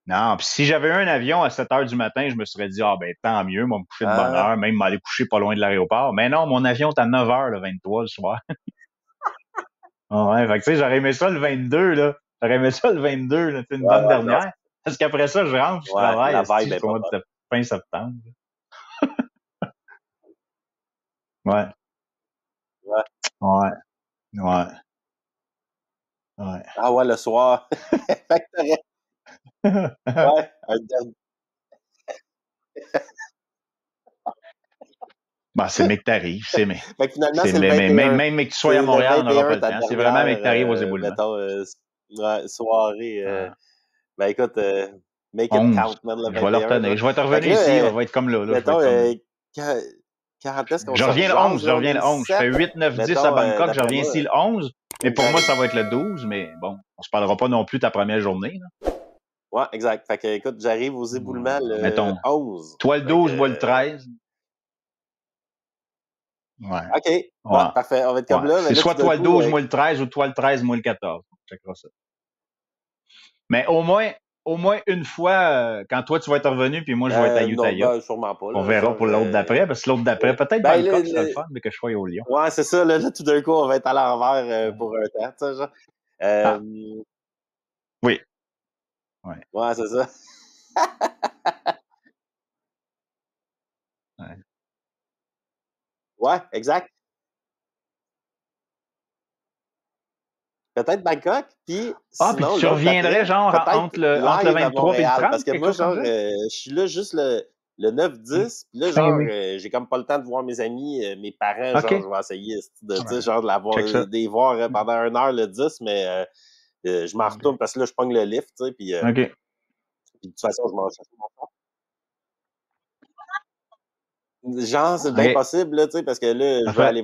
[SPEAKER 2] non, puis si j'avais eu un avion à 7 heures du matin, je me serais dit, ah ben tant mieux, moi me coucher de bonne
[SPEAKER 1] ah,
[SPEAKER 2] heure, même m'aller coucher pas loin de l'aéroport. Mais non, mon avion est à 9 heures le 23 le soir. Ah ouais, fait que tu sais, j'aurais aimé ça le 22, là. J'aurais aimé ça le 22, là, c'est une
[SPEAKER 1] ouais,
[SPEAKER 2] bonne
[SPEAKER 1] ouais, non,
[SPEAKER 2] dernière. Parce qu'après ça, je rentre, je
[SPEAKER 1] ouais,
[SPEAKER 2] travaille,
[SPEAKER 1] la
[SPEAKER 2] esti,
[SPEAKER 1] vibe est
[SPEAKER 2] jusqu'au
[SPEAKER 1] pas
[SPEAKER 2] mois de
[SPEAKER 1] bonne.
[SPEAKER 2] fin septembre. Ouais,
[SPEAKER 1] Ouais.
[SPEAKER 2] ouais, ouais, ouais.
[SPEAKER 1] Ah ouais, le soir. Fait que ouais, un dernier.
[SPEAKER 2] Bah, c'est mais que t'arrives,
[SPEAKER 1] Fait que finalement,
[SPEAKER 2] c'est
[SPEAKER 1] c'est le
[SPEAKER 2] même
[SPEAKER 1] 21.
[SPEAKER 2] mais que tu sois à
[SPEAKER 1] C'est le
[SPEAKER 2] Montréal, on n'aura pas
[SPEAKER 1] 21
[SPEAKER 2] le
[SPEAKER 1] ta
[SPEAKER 2] temps. C'est vraiment mais
[SPEAKER 1] dernière,
[SPEAKER 2] que t'arrives aux éboulements.
[SPEAKER 1] mettons, ouais, soirée,
[SPEAKER 2] Ah,
[SPEAKER 1] ben écoute, make it
[SPEAKER 2] 11.
[SPEAKER 1] count, man, le
[SPEAKER 2] Je vais le
[SPEAKER 1] 21,
[SPEAKER 2] retenir.
[SPEAKER 1] genre.
[SPEAKER 2] Je vais être
[SPEAKER 1] Fait que
[SPEAKER 2] revenu ici,
[SPEAKER 1] là,
[SPEAKER 2] on va être comme là, je vais
[SPEAKER 1] mettons,
[SPEAKER 2] être comme là.
[SPEAKER 1] quand quand est-ce qu'on
[SPEAKER 2] Je
[SPEAKER 1] se
[SPEAKER 2] reviens le 11,
[SPEAKER 1] rejase,
[SPEAKER 2] je
[SPEAKER 1] là? On
[SPEAKER 2] reviens
[SPEAKER 1] est
[SPEAKER 2] le
[SPEAKER 1] le
[SPEAKER 2] 11. Je
[SPEAKER 1] 7,
[SPEAKER 2] fais 8, 9, 10 à
[SPEAKER 1] mettons,
[SPEAKER 2] Bangkok, je
[SPEAKER 1] d'après
[SPEAKER 2] reviens
[SPEAKER 1] moi,
[SPEAKER 2] ici le 11. Mais pour moi,
[SPEAKER 1] j'arrive.
[SPEAKER 2] ça va être le 12, mais bon, on se parlera pas non plus ta première journée, là.
[SPEAKER 1] Ouais, exact. Fait que, écoute, j'arrive aux éboulements le
[SPEAKER 2] Mettons,
[SPEAKER 1] 11.
[SPEAKER 2] toi le
[SPEAKER 1] Fait que,
[SPEAKER 2] 12, moi le 13. Ouais.
[SPEAKER 1] OK, ouais,
[SPEAKER 2] Ouais.
[SPEAKER 1] parfait. On va être
[SPEAKER 2] Ouais.
[SPEAKER 1] comme là, mais
[SPEAKER 2] C'est
[SPEAKER 1] là, tout
[SPEAKER 2] soit
[SPEAKER 1] d'un
[SPEAKER 2] toi le
[SPEAKER 1] coup,
[SPEAKER 2] 12, moi le 13, ou toi le 13, moi le 14. On checkera ça. Mais au moins une fois, quand toi tu vas être revenu, puis moi je vais être à
[SPEAKER 1] non,
[SPEAKER 2] Utah.
[SPEAKER 1] ben, sûrement pas,
[SPEAKER 2] On
[SPEAKER 1] là,
[SPEAKER 2] verra
[SPEAKER 1] genre,
[SPEAKER 2] pour l'autre d'après, parce que l'autre d'après, peut-être
[SPEAKER 1] ben,
[SPEAKER 2] Bangkok serait le fun, mais que je sois au Lyon.
[SPEAKER 1] ouais, c'est ça, là, tout d'un coup, on va être à l'envers pour un temps, tu sais, genre.
[SPEAKER 2] Ah,
[SPEAKER 1] Euh,
[SPEAKER 2] oui. Ouais.
[SPEAKER 1] ouais, c'est ça.
[SPEAKER 2] Ouais.
[SPEAKER 1] Ouais, exact. Peut-être Bangkok, puis
[SPEAKER 2] Ah, puis
[SPEAKER 1] sinon,
[SPEAKER 2] tu
[SPEAKER 1] l'autre
[SPEAKER 2] reviendrais
[SPEAKER 1] d'après,
[SPEAKER 2] genre
[SPEAKER 1] peut-être
[SPEAKER 2] entre le
[SPEAKER 1] live à
[SPEAKER 2] 23 et le
[SPEAKER 1] Montréal.
[SPEAKER 2] 30,
[SPEAKER 1] Parce que
[SPEAKER 2] quelque
[SPEAKER 1] moi,
[SPEAKER 2] chose comme
[SPEAKER 1] genre,
[SPEAKER 2] ça?
[SPEAKER 1] je suis là juste le 9-10, puis là,
[SPEAKER 2] Fin
[SPEAKER 1] genre,
[SPEAKER 2] mai.
[SPEAKER 1] j'ai comme pas le temps de voir mes amis, mes parents, genre, je
[SPEAKER 2] OK.
[SPEAKER 1] vais essayer de,
[SPEAKER 2] Ah
[SPEAKER 1] tu sais,
[SPEAKER 2] ben,
[SPEAKER 1] genre,
[SPEAKER 2] check ça.
[SPEAKER 1] de les voir pendant 1 heure le 10, mais je m'en retourne parce que là, je pogne le lift, tu sais,
[SPEAKER 2] OK.
[SPEAKER 1] puis de toute façon, je m'en cherche. Genre, c'est bien
[SPEAKER 2] OK.
[SPEAKER 1] possible, là, tu sais, parce que là,
[SPEAKER 2] Parfait.
[SPEAKER 1] je vais aller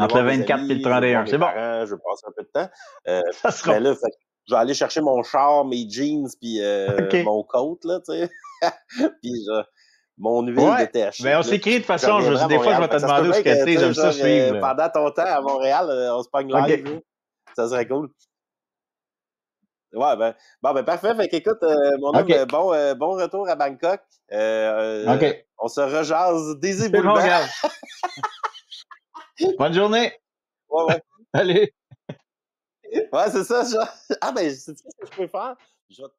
[SPEAKER 2] Entre
[SPEAKER 1] voir
[SPEAKER 2] le
[SPEAKER 1] mes
[SPEAKER 2] 24 et le
[SPEAKER 1] amis, je vais voir
[SPEAKER 2] 31.
[SPEAKER 1] mes
[SPEAKER 2] C'est bon.
[SPEAKER 1] parents, je vais passer un peu de temps. Euh,
[SPEAKER 2] Ça sera.
[SPEAKER 1] mais là, fait que je vais aller chercher mon char, mes jeans, puis
[SPEAKER 2] OK.
[SPEAKER 1] mon coat, là, tu sais. Puis mon huile de
[SPEAKER 2] Ouais.
[SPEAKER 1] THC.
[SPEAKER 2] Ben, on
[SPEAKER 1] Puis là,
[SPEAKER 2] s'écrit de toute
[SPEAKER 1] je
[SPEAKER 2] façon.
[SPEAKER 1] reviendrai à
[SPEAKER 2] Des fois, je
[SPEAKER 1] Montréal.
[SPEAKER 2] vais
[SPEAKER 1] Fait
[SPEAKER 2] te
[SPEAKER 1] que ça se peut
[SPEAKER 2] demander où ce
[SPEAKER 1] bien
[SPEAKER 2] que
[SPEAKER 1] que, tu
[SPEAKER 2] t'es.
[SPEAKER 1] sais,
[SPEAKER 2] J'aime ça
[SPEAKER 1] genre,
[SPEAKER 2] suivre, là.
[SPEAKER 1] pendant ton temps à Montréal, on se pogne live,
[SPEAKER 2] OK.
[SPEAKER 1] là. Ça serait cool. Ouais, ben, bon, ben, parfait. Fait qu'écoute, mon homme,
[SPEAKER 2] OK.
[SPEAKER 1] bon retour à Bangkok.
[SPEAKER 2] OK.
[SPEAKER 1] On se rejase des
[SPEAKER 2] C'est bon,
[SPEAKER 1] éboulements.
[SPEAKER 2] gars. Bonne journée.
[SPEAKER 1] Ouais, ouais.
[SPEAKER 2] Allez.
[SPEAKER 1] Ouais, c'est ça, genre. Ah, ben, sais-tu ce que je peux faire? Je vais te